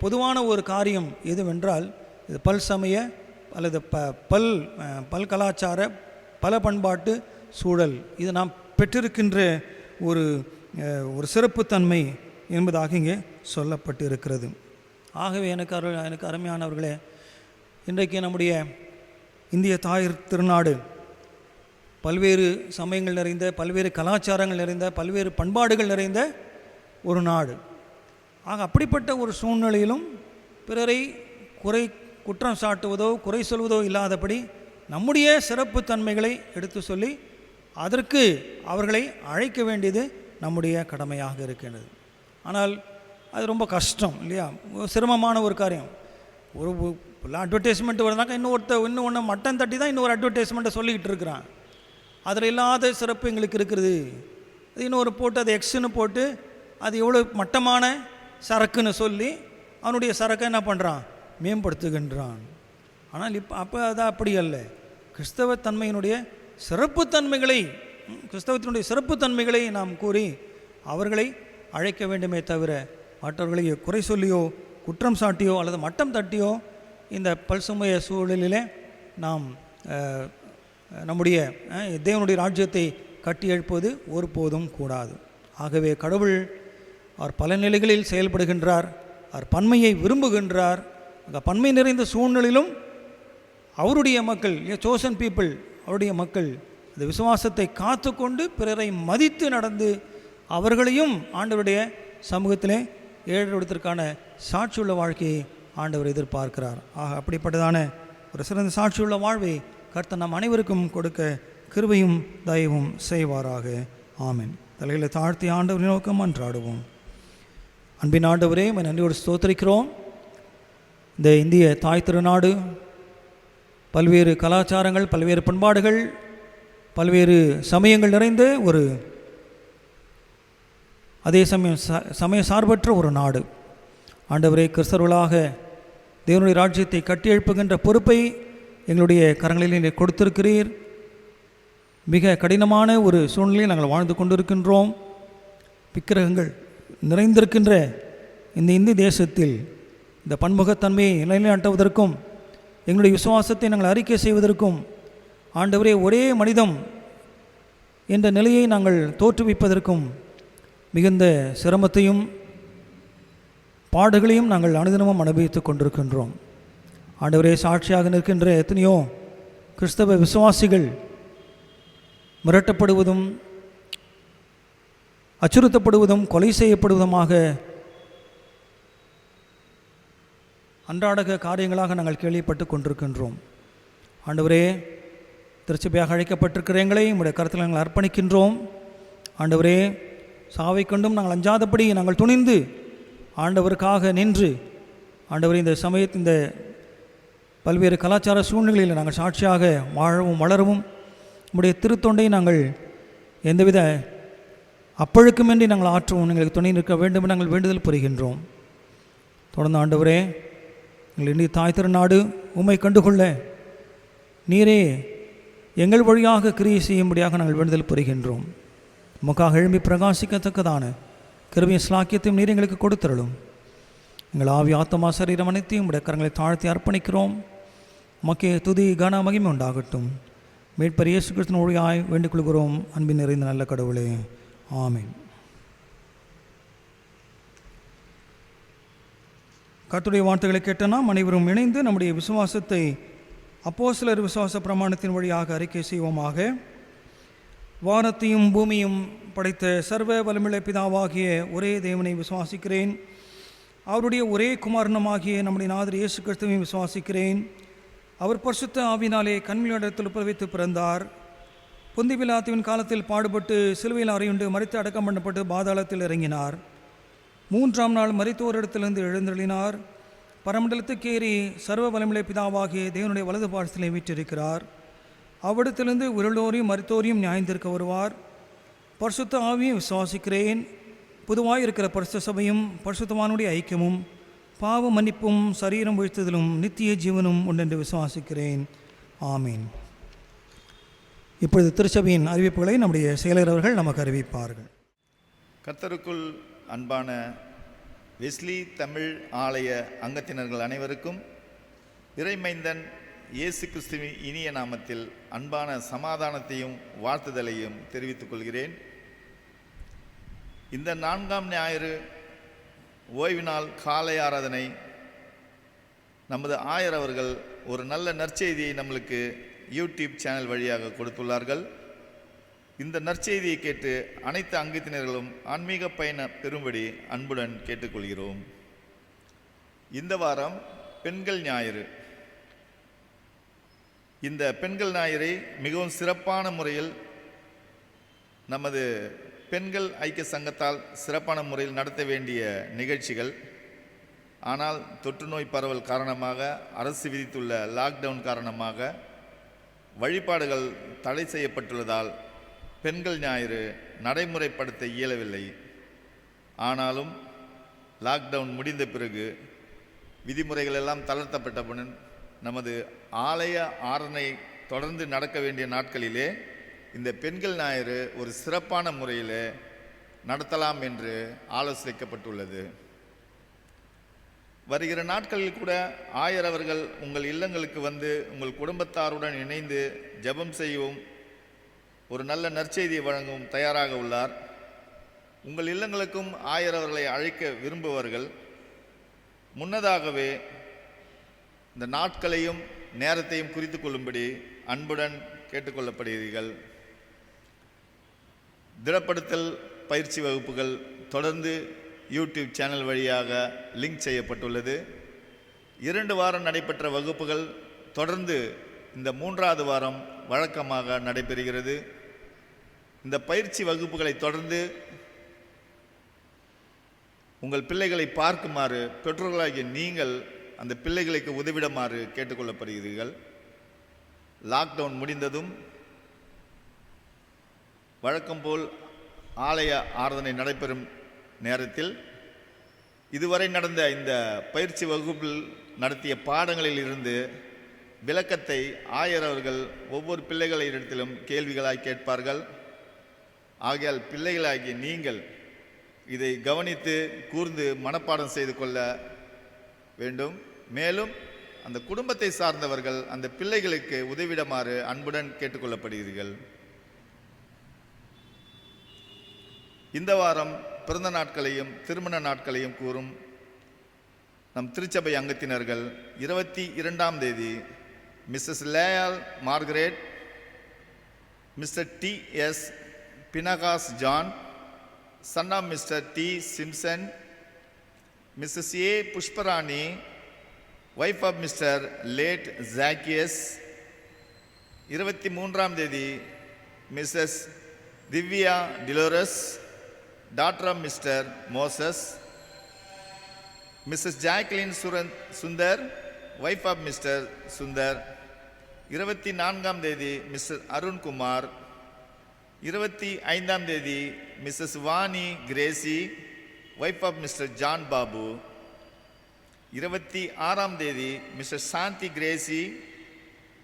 பொதுவான ஒரு காரியம் எதுவென்றால் இது பல் சமய அல்லது பல் கலாச்சார பல பண்பாட்டு சூழல், இது நாம் பெற்றிருக்கின்ற ஒரு சிறப்புத்தன்மை என்பதாக இங்கே சொல்லப்பட்டு இருக்கிறது. ஆகவே எனக்கு அருமையானவர்களே, இன்றைக்கு நம்முடைய இந்திய தாய் திருநாடு பல்வேறு சமயங்கள் நிறைந்த, பல்வேறு கலாச்சாரங்கள் நிறைந்த, பல்வேறு பண்பாடுகள் நிறைந்த ஒரு நாடு. ஆக அப்படிப்பட்ட ஒரு சூழ்நிலையிலும் பிறரை குற்றம் சாட்டுவதோ குறை சொல்வதோ இல்லாதபடி நம்முடைய சிறப்பு தன்மைகளை எடுத்து சொல்லி அதற்கு அவர்களை அழைக்க வேண்டியது நம்முடைய கடமையாக இருக்கின்றது. ஆனால் அது ரொம்ப கஷ்டம் இல்லையா, சிரமமான ஒரு காரியம். ஒரு அட்வர்டைஸ்மெண்ட் வருதாக்கா இன்னொன்று மட்டன் தட்டி தான் இன்னொரு அட்வர்டைஸ்மெண்ட்டை சொல்லிக்கிட்டு இருக்கிறான். அதில் இல்லாத சிறப்பு எங்களுக்கு இருக்கிறது. அது இன்னொரு போட்டு அது எக்ஸ்ன்னு போட்டு அது எவ்வளோ மட்டமான சரக்குன்னு சொல்லி அவனுடைய சரக்கை என்ன பண்ணுறான், மேம்படுத்துகின்றான். ஆனால் அப்போ அது அப்படி அல்ல. கிறிஸ்தவத்தன்மையினுடைய சிறப்புத்தன்மைகளை, கிறிஸ்தவத்தினுடைய சிறப்புத்தன்மைகளை நாம் கூறி அவர்களை அழைக்க வேண்டுமே தவிர மற்றவர்களை குறை சொல்லியோ குற்றம் சாட்டியோ அல்லது மட்டம் தட்டியோ இந்த பல்சுமைய சூழலிலே நாம் நம்முடைய தேவனுடைய ராஜ்யத்தை கட்டி எழுப்பது ஒருபோதும் கூடாது. ஆகவே கடவுள் அவர் பல நிலைகளில் செயல்படுகின்றார். அவர் பன்மையை விரும்புகின்றார். அந்த பன்மை நிறைந்த சூழ்நிலையிலும் அவருடைய மக்கள், சோசன் பீப்புள், அவருடைய மக்கள் இந்த விசுவாசத்தை காத்து கொண்டு பிறரை மதித்து நடந்து அவர்களையும் ஆண்டவருடைய சமூகத்திலே ஏற்படுவதற்கான சாட்சியுள்ள வாழ்க்கையை ஆண்டவர் எதிர்பார்க்கிறார். ஆக அப்படிப்பட்டதான ஒரு சிறந்த சாட்சியுள்ள வாழ்வை கர்த்தர் நம் அனைவருக்கும் கொடுக்க கிருபையும் தயவும் செய்வாராக. ஆமென். தலைகளை தாழ்த்தி ஆண்டவரை நோக்கம் மன்றாடுவோம். அன்பின் ஆண்டவரே, நன்றியோடு ஸ்தோத்திரிக்கிறோம். இந்த இந்திய தாய் திருநாடு பல்வேறு கலாச்சாரங்கள், பல்வேறு பண்பாடுகள், பல்வேறு சமயங்கள் நிறைந்த ஒரு, அதே சமயம் சமய சார்பற்ற ஒரு நாடு. ஆண்டவரே, கிறிஸ்தவர்களாக தேவனுடைய ராஜ்யத்தை கட்டியெழுப்புகின்ற பொறுப்பை எங்களுடைய கரங்களில் கொடுத்திருக்கிறீர். மிக கடினமான ஒரு சூழ்நிலையில் நாங்கள் வாழ்ந்து கொண்டிருக்கின்றோம். விக்கிரகங்கள் நிறைந்திருக்கின்ற இந்த இந்திய தேசத்தில் இந்த பன்முகத்தன்மையை நிலைநாட்டுவதற்கும் எங்களுடைய விசுவாசத்தை நாங்கள் அறிக்கை செய்வதற்கும் ஆண்டவரே, ஒரே மனிதம் என்ற நிலையை நாங்கள் தோற்றுவிப்பதற்கும் மிகுந்த சிரமத்தையும் பாடுகளையும் நாங்கள் அனுதினமும் அனுபவித்து கொண்டிருக்கின்றோம். ஆண்டவரே, சாட்சியாக நிற்கின்ற எத்தனையோ கிறிஸ்தவ விசுவாசிகள் மிரட்டப்படுவதும் அச்சுறுத்தப்படுவதும் கொலை செய்யப்படுவதுமாக அன்றாட காரியங்களாக நாங்கள் கேள்விப்பட்டு கொண்டிருக்கின்றோம். ஆண்டவரே, திருச்சபையாக அழைக்கப்பட்டிருக்கிற எங்களை உம்முடைய கருத்தில் நாங்கள் அர்ப்பணிக்கின்றோம். ஆண்டவரே, சாவை கொண்டும் நாங்கள் அஞ்சாதபடி நாங்கள் துணிந்து ஆண்டவருக்காக நின்று ஆண்டவரே, இந்த இந்த பல்வேறு கலாச்சார சூழ்நிலையில் நாங்கள் சாட்சியாக வாழவும் வளரவும் உம்முடைய திருத்தொண்டை நாங்கள் எந்தவித அப்பழுக்குமின்றி நாங்கள் ஆற்றவும் எங்களுக்கு துணை நிற்க வேண்டும் என்று நாங்கள் வேண்டுதல் புரிகின்றோம். தொடர்ந்து ஆண்டவரே, எங்கள் இந்திய தாய் திருநாடு உம்மை கண்டுகொள்ள நீரே எங்கள் வழியாக கிரியை செய்யும்படியாக நாங்கள் வேண்டுதல் புரிகின்றோம். உமக்காக எழும்பி பிரகாசிக்கத்தக்கதான கிருபையும் ஸ்லாக்கியத்தையும் நீர் எங்களுக்கு கொடுத்தருளும். எங்கள் ஆவி ஆத்மா சரீரம் அனைத்தையும் உடைய கரங்களை தாழ்த்தி அர்ப்பணிக்கிறோம். உமக்கே துதி கன மகிமை உண்டாகட்டும். மீட்பர் இயேசு கிறிஸ்துவின் வழியாய் வேண்டிக் கொள்கிறோம். அன்பின் நிறைந்த நல்ல கடவுளே, ஆமென். கர்த்தருடைய வார்த்தைகளை கேட்ட நாம் அனைவரும் இணைந்து நம்முடைய விசுவாசத்தை அப்போஸ்தலர் விசுவாச பிரமாணத்தின் வழியாக அறிக்கை செய்வோமாக. வானத்தையும் பூமியும் படைத்த சர்வ வல்லமையுள்ள பிதாவாகிய ஒரே தேவனை விசுவாசிக்கிறேன். அவருடைய ஒரே குமாரனமாகிய நம்முடைய நாதர் இயேசு கிறிஸ்துவையும் விசுவாசிக்கிறேன். அவர் பரிசுத்த ஆவினாலே கன்னியிடத்தில் உட்பிரவேசித்து பிறந்தார். பொந்தி பிலாத்துவின் காலத்தில் பாடுபட்டு சிலுவையில் அறையுண்டு மரித்து அடக்கம் பண்ணப்பட்டு பாதாளத்தில் இறங்கினார். 3ஆம் நாள் மரித்தோரிடத்திலிருந்து எழுந்தருளினார். பரமண்டலத்துக்கேறி சர்வ வல்லமையுள்ள பிதாவாகிய தேவனுடைய வலது பாதத்திலே வீற்றிருக்கிறார். அவ்விடத்திலிருந்து உருளோரையும் மரித்தோரையும் நியாயந்திருக்க வருவார். பரிசுத்த ஆவியை விசுவாசிக்கிறேன். பொதுவாக இருக்கிற பரிசுத்த சபையும் பரிசுத்தவானுடைய ஐக்கியமும் பாவ மன்னிப்பும் சரீரம் வீழ்த்துதலும் நித்திய ஜீவனும் உண்டென்று விசுவாசிக்கிறேன். ஆமீன். இப்பொழுது திருச்சபையின் அறிவிப்புகளை நம்முடைய செயலர் அவர்கள் நமக்கு அறிவிப்பார்கள். கர்த்தருக்குள் அன்பான வெஸ்லி தமிழ் ஆலய அங்கத்தினர்கள் அனைவருக்கும் இறைமைந்தன் இயேசு கிறிஸ்துவின் இனிய நாமத்தில் அன்பான சமாதானத்தையும் வாழ்த்துதலையும் தெரிவித்துக் கொள்கிறேன். இந்த 4ஆம் ஞாயிறு ஓய்வு நாள் காலை ஆராதனை நமது ஆயர் அவர்கள் ஒரு நல்ல நற்செய்தியை நம்மளுக்கு யூடியூப் சேனல் வழியாக கொடுத்துள்ளார்கள். இந்த நற்செய்தியை கேட்டு அனைத்து அங்கத்தினர்களும் ஆன்மீக பயண பெறும்படி அன்புடன் கேட்டுக்கொள்கிறோம். இந்த வாரம் பெண்கள் ஞாயிறு. இந்த பெண்கள் ஞாயிறை மிகவும் சிறப்பான முறையில் நமது பெண்கள் ஐக்கிய சங்கத்தால் சிறப்பான முறையில் நடத்த வேண்டிய நிகழ்ச்சிகள். ஆனால் தொற்று நோய் பரவல் காரணமாக, அரசு விதித்துள்ள லாக்டவுன் காரணமாக வழிபாடுகள் தடை செய்யப்பட்டுள்ளதால் பெண்கள் ஞாயிறு நடைமுறைப்படுத்த இயலவில்லை. ஆனாலும் லாக்டவுன் முடிந்த பிறகு விதிமுறைகள் எல்லாம் தளர்த்தப்பட்டவுடன் நமது ஆலய ஆராதனை தொடர்ந்து நடக்க வேண்டிய நாட்களிலே இந்த பெண்கள் ஞாயிறு ஒரு சிறப்பான முறையில் நடத்தலாம் என்று ஆலோசிக்கப்பட்டுள்ளது. வருகிற நாட்களில் கூட ஆயர் அவர்கள் உங்கள் இல்லங்களுக்கு வந்து உங்கள் குடும்பத்தாருடன் இணைந்து ஜெபம் செய்யவும் ஒரு நல்ல நற்செய்தியை வழங்கவும் தயாராக உள்ளார். உங்கள் இல்லங்களுக்கும் ஆயர் அவர்களை அழைக்க விரும்புபவர்கள் முன்னதாகவே இந்த நாட்களையும் நேரத்தையும் குறித்து கொள்ளும்படி அன்புடன் கேட்டுக்கொள்ளப்படுகிறீர்கள். திடப்படுத்தல் பயிற்சி வகுப்புகள் தொடர்ந்து யூடியூப் சேனல் வழியாக லிங்க் செய்யப்பட்டுள்ளது. 2 வாரம் நடைபெற்ற வகுப்புகள் தொடர்ந்து இந்த 3வது வாரம் வழக்கமாக நடைபெறுகிறது. இந்த பயிற்சி வகுப்புகளை தொடர்ந்து உங்கள் பிள்ளைகளை பார்க்குமாறு பெற்றோர்களாகிய நீங்கள் அந்த பிள்ளைகளுக்கு உதவிடுமாறு கேட்டுக்கொள்ளப்படுகிறீர்கள். லாக்டவுன் முடிந்ததும் வழக்கம்போல் ஆலய ஆராதனை நடைபெறும் நேரத்தில் இதுவரை நடந்த இந்த பயிற்சி வகுப்பில் நடத்திய பாடங்களில் இருந்து விளக்கத்தை ஆயர் அவர்கள் ஒவ்வொரு பிள்ளைகளிடத்திலும் கேள்விகளாய் கேட்பார்கள். ஆகையால் பிள்ளைகளாகிய நீங்கள் இதை கவனித்து கூர்ந்து மனப்பாடம் செய்து கொள்ள வேண்டும். மேலும் அந்த குடும்பத்தை சார்ந்தவர்கள் அந்த பிள்ளைகளுக்கு உதவிடுமாறு அன்புடன் கேட்டுக்கொள்ளப்படுகிறீர்கள். இந்த வாரம் பிறந்த நாட்களையும் திருமண நாட்களையும் கூறும் நம் திருச்சபை அங்கத்தினர்கள் 22ஆம் தேதி மிஸ்ஸஸ் லேயால் Margaret, Mr T.S. Phinehas John, son of Mr T. Simpson, Mrs A. Pushparani, wife of Mr late ஜாக்கியஸ். 23ஆம் தேதி Mrs Divya Dolores, daughter of Mr Moses, Mrs Jacqueline Sundar, wife of Mr Sundar. 24ஆம் தேதி மிஸ்டர் அருண்குமார். 25ஆம் தேதி Mrs Vani Gracy, wife of Mr John Babu. 26ஆம் தேதி Mr Shanthi Gracy,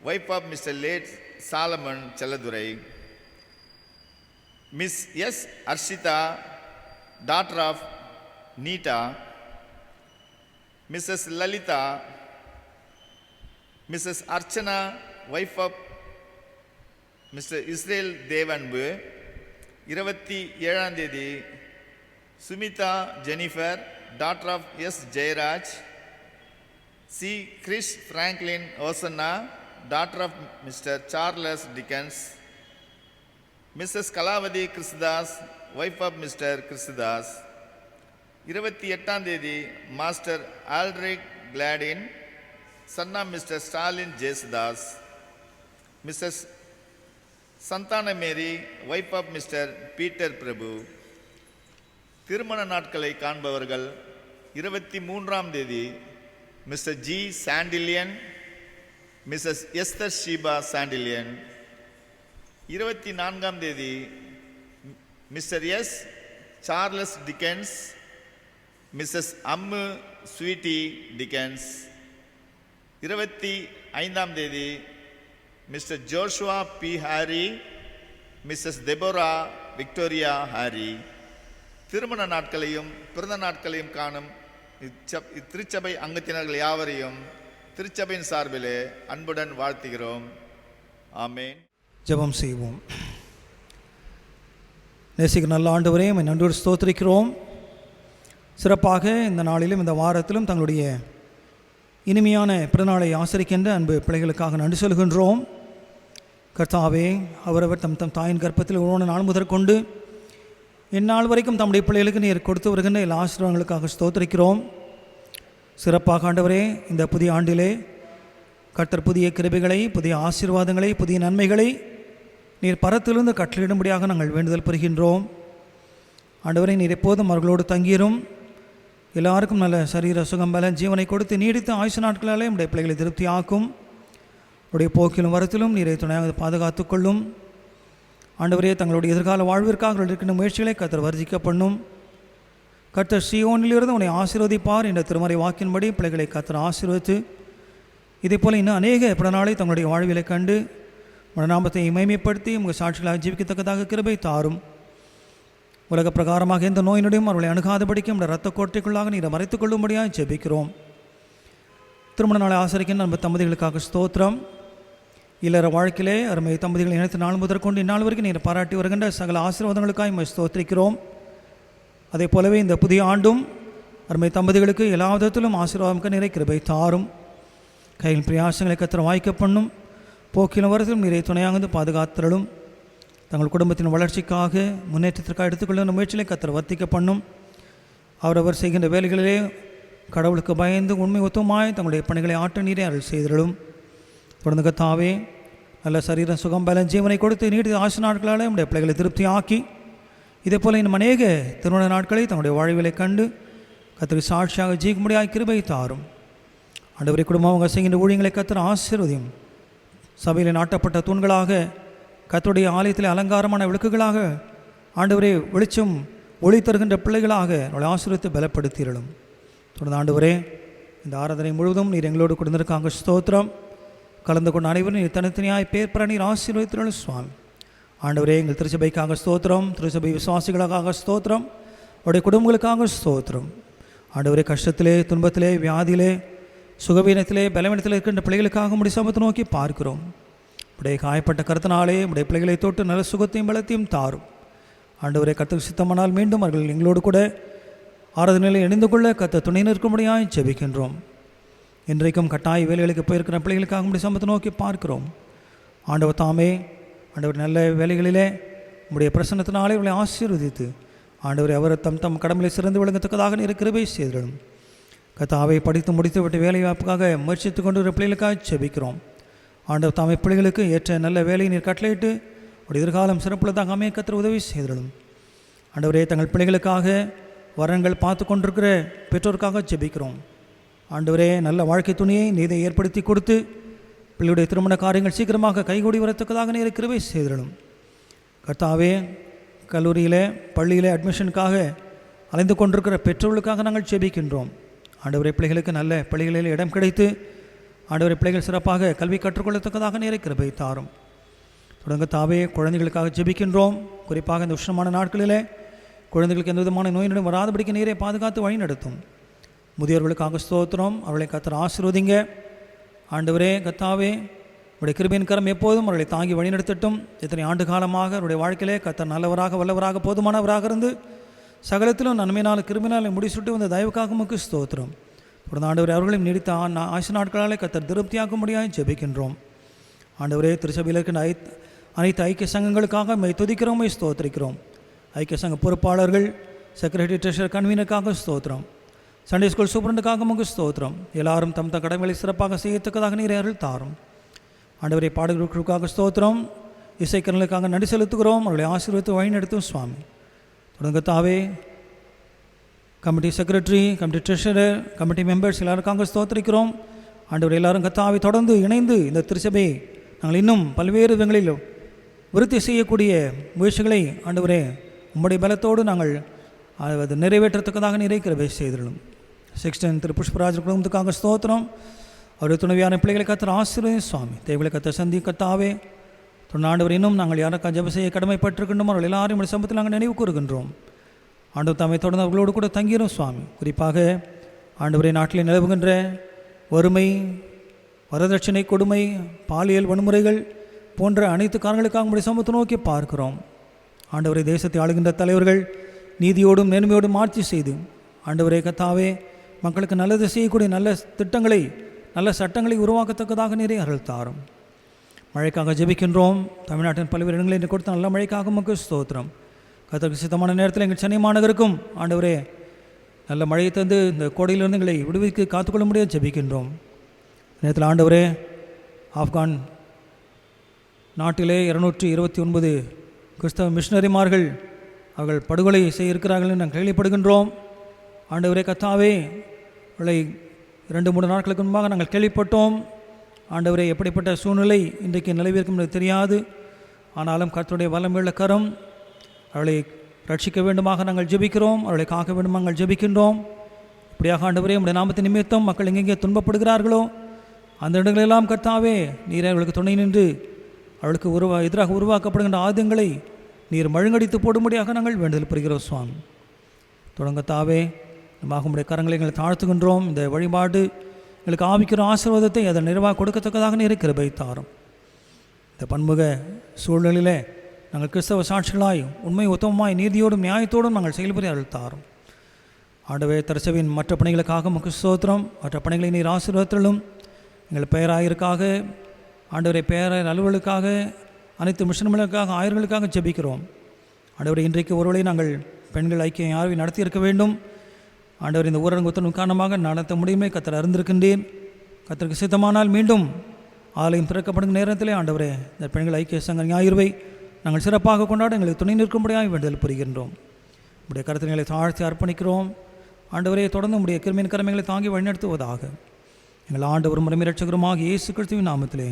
wife of Mr late Solomon Chelladurai. Miss S Arshitha, daughter of நீட்டா. Mrs Lalitha, Mrs Archana, wife of Mr Israel Devanbu. 27ஆம் தேதி Sumitha Jennifer, daughter of S Jeyaraj. C Chris Franklin Hosanna, daughter of Mr Charles Dickens. Mrs Kalavathi Christdas, wife of Mr Christdas. 28ஆம் தேதி master Aldric Gladin, son of Mr Stalin Jesudas. Mrs Santhana Mary, wife of Mr Peter Prabhu. திருமண நாட்களை காண்பவர்கள் 23ஆம் தேதி Mr G Sandilyan, Mrs Esther Sheba Sandilyan. 24ஆம் தேதி Mr S Charles Dickens, Mrs Ammu Sweety Dickens. 25ஆம் தேதி Mr Joshua P Harry, Mrs Deborah Victoria Harry. திருமண நாட்களையும் பிறந்த நாட்களையும் காணும் இத்திருச்சபை அங்கத்தினர்கள் யாவரையும் திருச்சபையின் சார்பிலே அன்புடன் வாழ்த்துகிறோம். ஆமேன். ஜெபம் செய்வோம். நேசிக்கிற நல்ல ஆண்டவரே, உம்மை நன்றோடு ஸ்தோத்திரிக்கிறோம். சிறப்பாக இந்த நாளிலும் இந்த வாரத்திலும் தங்களுடைய இனிமையான பிறநாளை ஆசரிக்கின்ற அன்பு பிள்ளைகளுக்காக நன்றி சொல்கின்றோம். கர்த்தாவே, அவரவர் தம் தம் தாயின் கர்ப்பத்தில் உருவான நாள் முதற்கொண்டு இந்நாள் வரைக்கும் தம்முடைய பிள்ளைகளுக்கு நீர் கொடுத்து வருகின்ற எல்லா ஆசீர்வாதங்களுக்காக ஸ்தோத்திரிக்கிறோம். சிறப்பாக ஆண்டவரே, இந்த புதிய ஆண்டிலே கர்த்தர் புதிய கிருபைகளை, புதிய ஆசீர்வாதங்களை, புதிய நன்மைகளை நீர் பரத்திலிருந்து கட்டளையிடும்படியாக நாங்கள் வேண்டுதல் பெறுகின்றோம். ஆண்டவரே, நீர் எப்போதும் அவர்களோடு தங்கிரும். எல்லாருக்கும் நல்ல சரீர சுகம் பல ஜீவனை கொடுத்து நீடித்த ஆயுசு நாட்களாலே நம்முடைய பிள்ளைகளை திருப்தி ஆக்கும். உடைய போக்கிலும் வரத்திலும் நீரை துணையாக பாதுகாத்து கொள்ளும். ஆண்டவரே, தங்களுடைய எதிர்கால வாழ்விற்காக இருக்கின்ற முயற்சிகளை கர்த்தர் வர்ஜிக்க பண்ணும். கர்த்தர் சீயோனிலிருந்து உன்னை ஆசீர்வதிப்பார் என்ற திருமறை வாக்கின்படி பிள்ளைகளை கர்த்தர் ஆசீர்வதித்து இதேபோல் இன்னும் அநேக பிறநாளை தங்களுடைய வாழ்விலை கண்டு மனநாமத்தை மேன்மைப்படுத்தி உங்கள் சாட்சிகளாக ஜீவிக்கத்தக்கதாக கிருபை தாரும். உலக பிரகாரமாக எந்த நோயினுடையும் அவர்களை அணுகாதபடிக்கும் இந்த இரத்த கோட்டைக்குள்ளாக நீரை மறைத்துக் கொள்ளும்படியாக ஜெபிக்கிறோம். திருமண நாளை ஆசரிக்கின்ற நம்ம தம்பதிகளுக்காக ஸ்தோத்திரம். இல்லற வாழ்க்கையிலே அருமை தம்பதிகள் இணைத்த நாள் முதற்கொண்டு இந்நாள் வரைக்கும் நீர் பாராட்டி வருகின்ற சகல ஆசீர்வாதங்களுக்காக நம்ம ஸ்தோத்திரிக்கிறோம். அதே போலவே இந்த புதிய ஆண்டும் அருமை தம்பதிகளுக்கு எல்லா விதத்திலும் ஆசீர்வாதம் நிறை கிருபை தாரும். கையில் பிரயாசங்களை கத்திர வாய்க்க பண்ணும். போக்கிலும் வரத்திலும் நீரை துணையாக பாதுகாத்தலும். தங்கள் குடும்பத்தின் வளர்ச்சிக்காக முன்னேற்றத்திற்காக எடுத்துக்கொள்ள முயற்சிகளை கத்திர வர்த்திக்க பண்ணும். அவரவர் செய்கின்ற வேலைகளிலே கடவுளுக்கு பயந்து உண்மை ஒத்துமாய் தங்களுடைய பணிகளை ஆட்ட நீரை அருள் செய்தலும். தொடர்ந்து கத்தாவே, நல்ல சரீரம் சுகம் பல ஜீவனை கொடுத்து நீடித்த ஆசு நாட்களால் நம்முடைய பிள்ளைகளை திருப்தி ஆக்கி இதேபோல் இன்னும் அநேக திருமண நாட்களை தங்களுடைய வாழ்விலை கண்டு கத்திரி சாட்சியாக ஜீக்கும்படியாக கிருபை தாரும். ஆண்டவரை குடும்பம் அவங்க செய்கின்ற ஊழியங்களை கத்திர ஆசீர்வதியும். சபையில் நாட்டப்பட்ட தூண்களாக கர்த்தருடைய ஆலயத்தில் அலங்காரமான விளக்குகளாக ஆண்டவரே வெளிச்சம் ஒளி தருகின்ற பிள்ளைகளாக அவளை ஆசீர்வதித்து பலப்படுத்திடலும். தொடர்ந்து ஆண்டவரே, இந்த ஆராதனை முழுவதும் நீர் எங்களோடு கொடுத்திருக்காங்க ஸ்தோத்திரம். கலந்து கொண்ட அனைவரும் நீர் தனித்தனியாய் பேர் பெற நீர் ஆசீர்வதித்திரலும் சுவாமி. ஆண்டவரே, எங்கள் திருச்சபைக்காக ஸ்தோத்திரம், திருச்சபை விசுவாசிகளுக்காக ஸ்தோத்திரம், அவருடைய குடும்பங்களுக்காக ஸ்தோத்திரம். ஆண்டவரே, கஷ்டத்திலே, துன்பத்திலே, வியாதியிலே, சுகவீனத்திலே, பலவீனத்திலே இருக்கின்ற பிள்ளைகளுக்காக உடைய சமூகத்தை நோக்கி பார்க்கிறோம். உடைய காயப்பட்ட கருத்தினாலே உடைய பிள்ளைகளை தொட்டு நல்ல சுகத்தையும் பலத்தையும் தாரும். ஆண்டவரை கர்த்தருக்கு சித்தமானால் மீண்டும் அவர்கள் எங்களோடு கூட ஆராதனையில் இணைந்து கொள்ள கர்த்தர் துணை நிற்கும்படியாக ஜெபிக்கின்றோம். இன்றைக்கும் கட்டாய வேலைகளுக்கு போயிருக்கிற பிள்ளைகளுக்காக உடைய சமூகத்தை நோக்கி பார்க்கிறோம். ஆண்டவர் தாமே ஆண்டவர் நல்ல வேலைகளிலே உடைய பிரசன்னத்தினாலே இவர்களை ஆசீர்வதித்து ஆண்டவரை அவர் தம் தம் கடமையை சிறந்து விளங்கத்தக்கதாக நீர் கிருபை செய்திடும். கர்த்தாவை படித்து முடித்து விட்டு வேலை வாய்ப்புக்காக முயற்சித்து கொண்டு பிள்ளைகளுக்காக ஜெபிக்கிறோம். ஆண்டவர் தாமே பிள்ளைகளுக்கு ஏற்ற நல்ல வேலையை நீர் கட்டளையிட்டு ஒரு எதிர்காலம் சிறப்புள்ளதாக அமைய கர்த்தர் உதவி செய்திடும். ஆண்டவரே, தங்கள் பிள்ளைகளுக்காக வரங்கள் பார்த்து கொண்டிருக்கிற பெற்றோருக்காக ஜெபிக்கிறோம். ஆண்டவரே, நல்ல வாழ்க்கை துணியை நீதை ஏற்படுத்தி கொடுத்து பிள்ளையுடைய திருமண காரியங்கள் சீக்கிரமாக கைகூடி வரத்தக்கதாக நீர் கிருபை செய்திடும். கர்த்தாவே, கல்லூரியில் பள்ளியில் அட்மிஷனுக்காக அலைந்து கொண்டிருக்கிற பெற்றோர்களுக்காக நாங்கள் ஜெபிக்கின்றோம். ஆண்டவரே, பிள்ளைகளுக்கு நல்ல பள்ளிகளில் இடம் கிடைத்து ஆண்டவரை பிள்ளைகள் சிறப்பாக கல்வி கற்றுக்கொள்ளத்தக்கதாக நீரை கிருபை தாரும். தொடர்ந்து தாவே, குழந்தைகளுக்காக ஜெபிக்கின்றோம். குறிப்பாக இந்த உஷ்ணமான நாட்களிலே குழந்தைகளுக்கு எந்த விதமான நோய் நொடி வராதபடிக்கு நீரை பாதுகாத்து வழி நடத்தும். முதியோர்களுக்காக ஸ்தோத்திரம், அவர்களை கர்த்தர் ஆசீர்வதிங்க. ஆண்டவரே கர்த்தாவே, உடைய கிருபையின் கரம் எப்போதும் அவர்களை தாங்கி வழிநடத்தட்டும். இத்தனை ஆண்டு காலமாக அவருடைய வாழ்க்கையிலே கர்த்தர் நல்லவராக வல்லவராக போதுமானவராக இருந்து சகலத்திலும் நன்மையினால் கிருமினால் முடிச்சுட்டு வந்த தயவுக்காக உமக்கு ஸ்தோத்திரம். தொடர்ந்து ஆண்டவரே, அவர்களையும் நீடித்த ஆயுசு நாட்களாலே கர்த்தர் திருப்தியாக்கும்படியாக ஜெபிக்கின்றோம். ஆண்டவரே, திருச்சபையில் இருக்கின்ற அனைத்து ஐக்கிய சங்கங்களுக்காக மை துதிக்கிறோம், ஸ்தோத்திரிக்கிறோம். ஐக்கிய சங்க பொறுப்பாளர்கள், செக்ரட்டரி, ட்ரெஷரர், கன்வீனருக்காக ஸ்தோத்திரம். சண்டே ஸ்கூல் சூப்பரண்டுக்காக உமக்கு ஸ்தோத்திரம். எல்லாரும் தம் தம் கடமைகளை சிறப்பாக செய்யத்தக்கதாக நீர் அருள் தாரும். ஆண்டவரை, பாடல்களுக்காக ஸ்தோத்திரம். இசைக்கரங்களுக்காக நன்றி செலுத்துகிறோம். அவர்களை ஆசீர்வதித்து வழிநடத்தும் சுவாமி. தொடர்ந்து தாவே, committee secretary, committee treasurer, committee members எல்லாருக்காக ஸ்தோத்திரிக்கிறோம். ஆண்டவர் எல்லாரும் கத்தாவை தொடர்ந்து இணைந்து இந்த திருச்சபையை நாங்கள் இன்னும் பல்வேறு விதங்களில் விருத்தி செய்யக்கூடிய முயற்சிகளை ஆண்டவரே உம்முடைய பலத்தோடு நாங்கள் அது நிறைவேற்றத்தக்கதாக கிருபை செய்திடும். 16 திரு புஷ்பராஜ் குடும்பத்துக்காக ஸ்தோத்திரம். அவருடைய துணைவியான பிள்ளைகளை கத்தர் ஆசீர்வதி சுவாமி. தேவைகளை கத்த சந்தி கத்தாவே. ஆண்டவர் இன்னும் நாங்கள் யாருக்காக ஜெபம் செய்ய கடமைப்பட்டிருக்கின்றோம் அவர்கள் எல்லாரும் சம்பத்தில் நாங்கள் நினைவு கூறுகின்றோம். ஆண்டவர் தாமே தொடர்ந்து அவர்களோடு கூட தங்கிடும் சுவாமி. குறிப்பாக ஆண்டவரை நாட்டில் நிலவுகின்ற வறுமை, வரதட்சணை கொடுமை, பாலியல் வன்முறைகள் போன்ற அனைத்து காரணங்களுக்காக நம்முடைய சமூகத்தை நோக்கி பார்க்கிறோம். ஆண்டவரை, தேசத்தை ஆளுகின்ற தலைவர்கள் நீதியோடும் நேர்மையோடும் ஆட்சி செய்து ஆண்டவரே கத்தாவே மக்களுக்கு நல்லது செய்யக்கூடிய நல்ல திட்டங்களை, நல்ல சட்டங்களை உருவாக்கத்தக்கதாக நிறைய அருள் தாரும். மழைக்காக ஜெபிக்கின்றோம். தமிழ்நாட்டின் பல்வேறு இடங்களில் இன்று கொடுத்த நல்ல மழைக்காக உமக்கு ஸ்தோத்திரம். கர்த்தருக்கு சித்தமான நேரத்தில் எங்கள் சென்னை மாநகருக்கும் ஆண்டவரே நல்ல மழையை தந்து இந்த கோடையிலிருந்து எங்களை விடுவிக்கு காத்துக்கொள்ள முடியாது ஜெபிக்கின்றோம். நேரத்தில் ஆண்டவரே ஆப்கான் நாட்டிலே 229 கிறிஸ்தவ மிஷனரிமார்கள் அவர்கள் படுகொலை செய்ய இருக்கிறார்கள் என்று நாங்கள் கேள்விப்படுகின்றோம். ஆண்டவரே கர்த்தாவே, அவர்களை 2-3 நாட்களுக்கு முன்பாக நாங்கள் கேள்விப்பட்டோம். ஆண்டவரே, எப்படிப்பட்ட சூழ்நிலை இன்றைக்கு நிலவிருக்கும் என்று தெரியாது. ஆனாலும் கர்த்தருடைய வல்லமையுள்ள கரம் அவளை ரட்சிக்க வேண்டுமாக நாங்கள் ஜெபிக்கிறோம். அவளை காக்க வேண்டுமாக நாங்கள் ஜெபிக்கின்றோம். இப்படியாக ஆண்டவரே, உம்முடைய நாமத்தின் நிமித்தம் மக்கள் எங்கெங்கே துன்பப்படுகிறார்களோ அந்த இடங்களெல்லாம் கர்த்தாவே நீர் அவர்களுக்கு துணை நின்று அவளுக்கு எதிராக உருவாக்கப்படுகின்ற ஆயுதங்களை நீர் மழுங்கடித்து போடும்படியாக நாங்கள் வேண்டுதல் புரிகிறோம் சுவாமி. தொடங்கத்தாவே நமாக உம்முடைய கரங்களை எங்களை தாழ்த்துகின்றோம். இந்த வழிபாடு எங்களுக்கு ஆவிக்கிற ஆசீர்வாதத்தை அதை நிறைவாக கொடுக்கத்தக்கதாக நீரை கிருபை தாரும். இந்த பன்முக சூழ்நிலையிலே நாங்கள் கிறிஸ்தவ சாட்சிகளாய் உண்மை உத்தமமாய் நீதியோடும் நியாயத்தோடும் நாங்கள் செயல்புரி அருள் தாரும். ஆண்டவே, திருச்சபையின் மற்ற பணிகளுக்காக உமக்கு ஸ்தோத்திரம். மற்ற பணிகளை நீர் ஆசீர்வாதத்திலும் எங்கள் பெயராயிருக்காக ஆண்டவரை பெயராயர் அலுவலுக்காக அனைத்து மிஷன்களுக்காக ஆயர்களுக்காக ஜெபிக்கிறோம். ஆண்டவரை, இன்றைக்கு ஒருவேளை நாங்கள் பெண்கள் ஐக்கிய யாரை நடத்தியிருக்க வேண்டும். ஆண்டவர், இந்த ஊரடங்கு உத்தரவு காரணமாக நடத்த முடியுமே கர்த்தர் அறிந்திருக்கின்றேன். கர்த்தருக்கு சித்தமானால் மீண்டும் ஆலயம் திறக்கப்படும் நேரத்திலே ஆண்டவரே இந்த பெண்கள் ஐக்கிய சங்க ஞாயிறுவை நாங்கள் சிறப்பாக கொண்டாட எங்களுக்கு துணை நிற்கும்படியாக வேண்டுதல் புரிகின்றோம். உடைய கருத்துக்களை தாழ்த்தி அர்ப்பணிக்கிறோம். ஆண்டவரே, தொடர்ந்து உடைய கிருமியின் கடமைகளை தாங்கி வழிநடத்துவதாக எங்கள் ஆண்டவரும் முறைமை ரட்சகருமாக இயேசு கிறிஸ்துவின் நாமத்திலே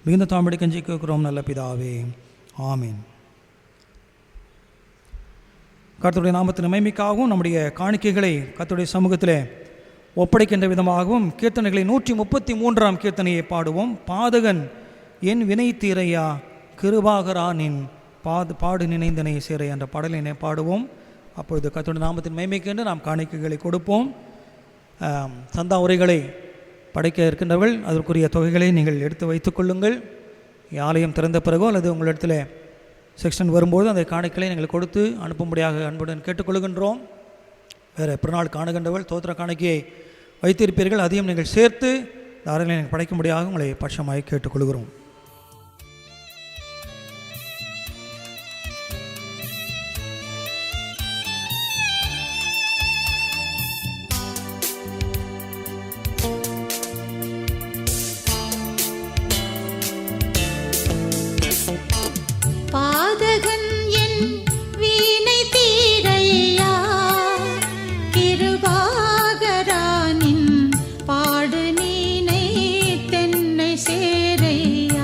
மிகுந்த தாழ்மையை கெஞ்சி கேட்கிறோம் நல்ல பிதாவே, ஆமீன். கர்த்தருடைய நாமத்தின் மகிமைக்காகவும் நம்முடைய காணிக்கைகளை கர்த்தருடைய சமூகத்திலே ஒப்படைக்கின்ற விதமாகவும் கீர்த்தனைகளை 133ஆம் கீர்த்தனையை பாடுவோம். பாதகன் என் வினை தீரையா, கிருபாகரானின் பாடு நினைந்தனை சேரை என்ற பாடலினை பாடுவோம். அப்பொழுது கர்த்தருடைய நாமத்தின் மகிமைக்கென்று நாம் காணிக்கைகளை கொடுப்போம். சந்தா உரைகளை படைக்க இருக்கின்றவர்கள் அதற்குரிய தொகைகளை நீங்கள் எடுத்து வைத்துக் கொள்ளுங்கள். ஆலயம் திறந்த பிறகோ அல்லது உங்களிடத்தில் செக்ஷன் வரும்போது அந்த காணிக்கைகளை நீங்கள் கொடுத்து அனுப்பும்படியாக அன்புடன் கேட்டுக்கொள்கின்றோம். வேறு பிறநாள் காணுகின்றவர்கள் தோத்திர காணிக்கையை வைத்திருப்பீர்கள், அதையும் நீங்கள் சேர்த்து தாராளமாக நீங்கள் படைக்கும்படியாக உங்களை பட்சமாய் கேட்டுக்கொள்கிறோம். பாதகன் என் வீணை தீரையா, கிருபாகரானின் பாடு நீனை தென்னை சேரையா.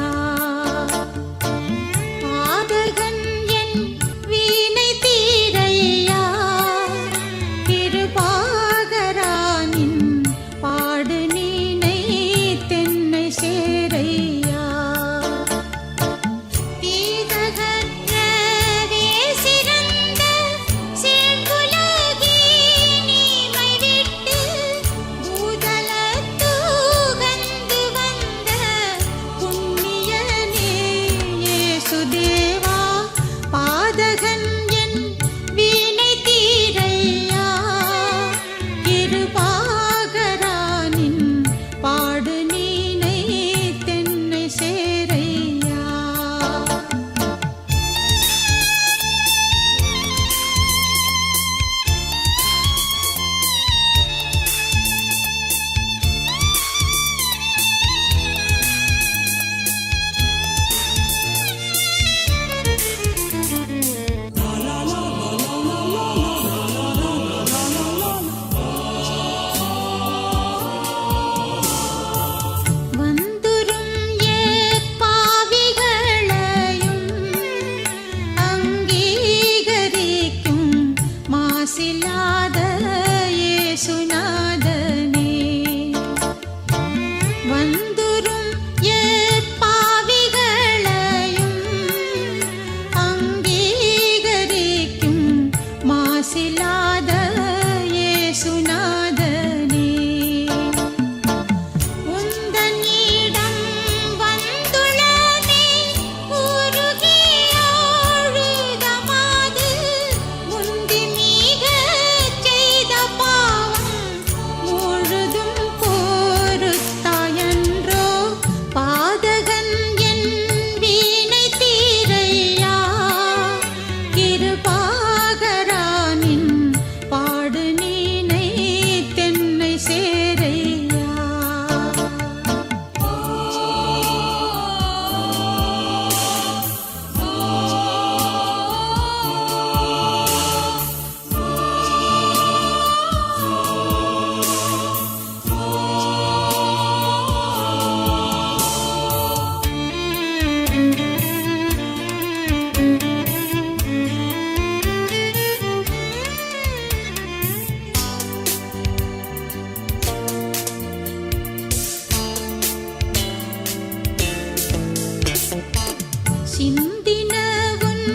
சிந்தினவுன்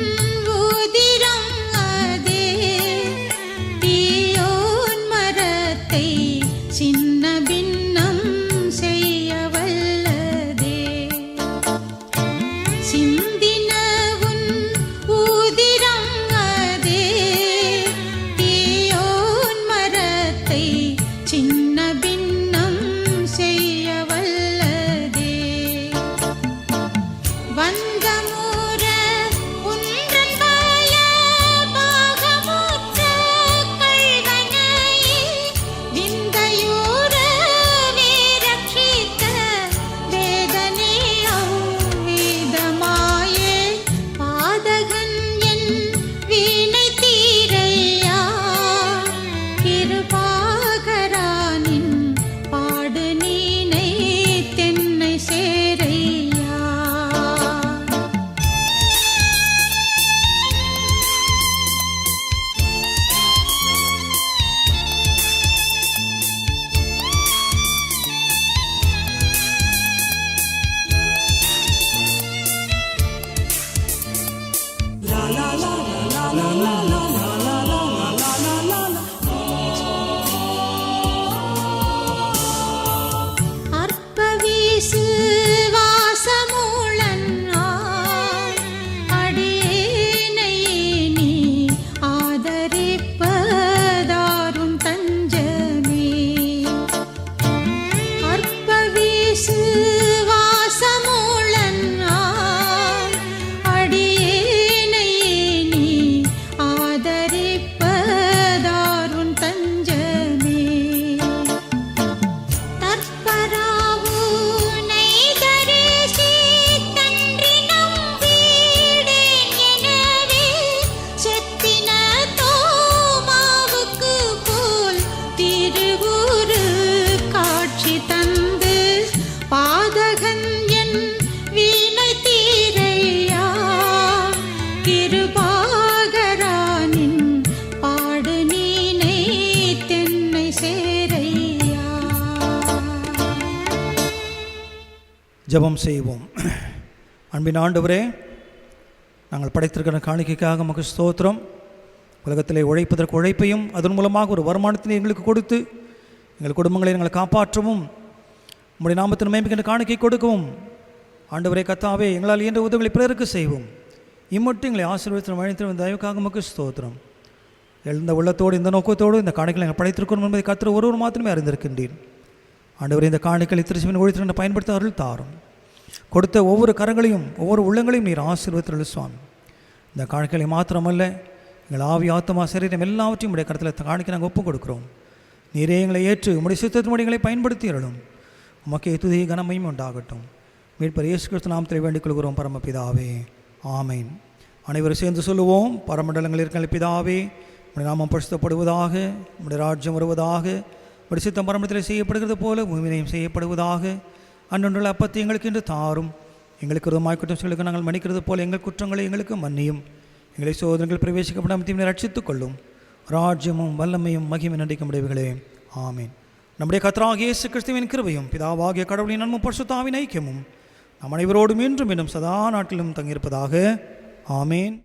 உதிரம் அதே தீயோன் மரத்தை சின்ன பின்னம் செய்ய வல்லதே. சிந்தினவுன் உதிரம் அதே தீயோன் மரத்தை சின்ன பின்னம் செய்ய வல்லதே. வந்தமுற உன்றன் பல பாகமுற்ற கள்வனை விந்தையுற வீரட்சித்த வேதனை அவ்விதமாயே பாதகன் என் வீணை தீரையா கிருபாகரானின் பாடு நீனை தென்னை சேரையா. அற்பவிசு வாசமுளன் அடியேனை நீ ஆதரிப்பதாரும் தஞ்சமே. அற்பவிசு வாசமுளன் அடியேனை நீ ஆதரிப்பதாரும் தஞ்சமே. தற்பராவுனை தரிசி தன்றி நம்பீடேன் எனவே செத்தின தோமாவுக்கு போல் திருவுரு காட்சி தந்து பாதகன் என் வீணை தீரையா கிருபாகரானின் பாடு நீனை தென்னை சேரையா. ஜெபம் செய்வோம். அன்பின் ஆண்டவரே, நாங்கள் படைத்திருக்கிற காணிக்கைக்காக உமக்கு ஸ்தோத்திரம். உலகத்திலே உழைப்பதற்கு உழைப்பையும் அதன் மூலமாக ஒரு வருமானத்தினை எங்களுக்கு கொடுத்து எங்கள் குடும்பங்களை எங்களை காப்பாற்றவும் உம்முடைய நாமத்தின் மேம்பிக்கின்ற காணிக்கை கொடுக்கவும் ஆண்டவரே கர்த்தாவே எங்களால் இயன்ற உதவிகளை பிறருக்கு செய்வோம். இம்மட்டும் எங்களை ஆசீர்வதித்து வழிநடத்தும் தயவுக்காக உமக்கு ஸ்தோத்திரம். எழுந்த உள்ளத்தோடு இந்த நோக்கத்தோடு இந்த காணிக்கைகளை நாங்கள் படைத்திருக்கிறோம் என்பதை கர்த்தர் ஒருவர் மாத்திரமே அறிந்திருக்கின்றீர். ஆண்டவரே, இந்த காணிக்கைகளை திருச்சிவின் ஒழித்திருந்த பயன்படுத்த அருள் தாரும். கொடுத்த ஒவ்வொரு கரங்களையும் ஒவ்வொரு உள்ளங்களையும் நீர் ஆசீர்வதித்தருள் சுவாமி. இந்த காணிக்கைகளை மாத்திரமல்ல, எங்கள் ஆவி ஆத்மா சரீரம் எல்லாவற்றையும் உடைய கருத்தில் காணிக்கை நாங்கள் ஒப்புக் கொடுக்கிறோம். நீரே எங்களை ஏற்று உம்முடைய சித்தத்தின் எங்களை பயன்படுத்தி அருளும். உமக்கே துதி கனமையும் உண்டாகட்டும். மீட்பர் இயேசு கிறிஸ்து நாமத்தில் வேண்டிக் கொள்கிறோம் பரமபிதாவே, ஆமேன். அனைவரும் சேர்ந்து சொல்லுவோம். பரமண்டலங்களில் இருக்கிற பிதாவே, உம்முடைய நாமம் பரிசுத்தப்படுவதாக, உம்முடைய ராஜ்யம் வருவதாக, உம்முடைய சித்தம் பரமண்டலத்தில் செய்யப்படுகிறது போல பூமியிலையும் செய்யப்படுவதாக. அன்றொன்றுள்ள அப்பத்தை எங்களுக்கு இன்று தாரும். எங்களுக்கு விரோதமாய் குற்றங்களுக்கு நாங்கள் மன்னிக்கிறது போல எங்கள் குற்றங்களை எங்களுக்கு மன்னியும். எங்களை சோதனைகள் பிரவேசிக்கப்படாமல் தீமை ரட்சித்துக் கொள்ளும். ராஜ்யமும் வல்லமையும் மகிமை நன்றிக்கும் உடையவைகளே, ஆமீன். நம்முடைய கர்த்தராகிய இயேசு கிறிஸ்துவின் கிருபையும் பிதாவாகிய கடவுளின் அன்பும் பரிசுத்தாவின் ஐக்கியமும் நம் அனைவரோடும் இன்றும் இன்னும் சதா நாட்டிலும் தங்கியிருப்பதாக, ஆமீன்.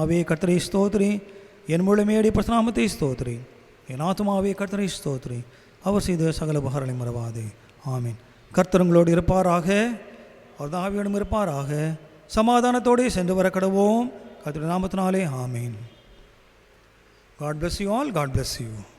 ஆத்துமாவே கர்த்தரை ஸ்தோத்திரி, என் முழுமையடி பிரசனாமத்தை ஸ்தோத்திரி. என் ஆத்துமாவே கர்த்தரை ஸ்தோத்திரி, அவர் செய்த சகல உபகாரங்களை மறவாதே. ஆமீன். கர்த்தர் உங்களோடு இருப்பாராக, அவர் ஆவியோடும் இருப்பாராக. சமாதானத்தோடு சென்று வர கடவோம். கர்த்தருடைய நாமத்தினாலே ஆமீன். God bless you all. God bless you.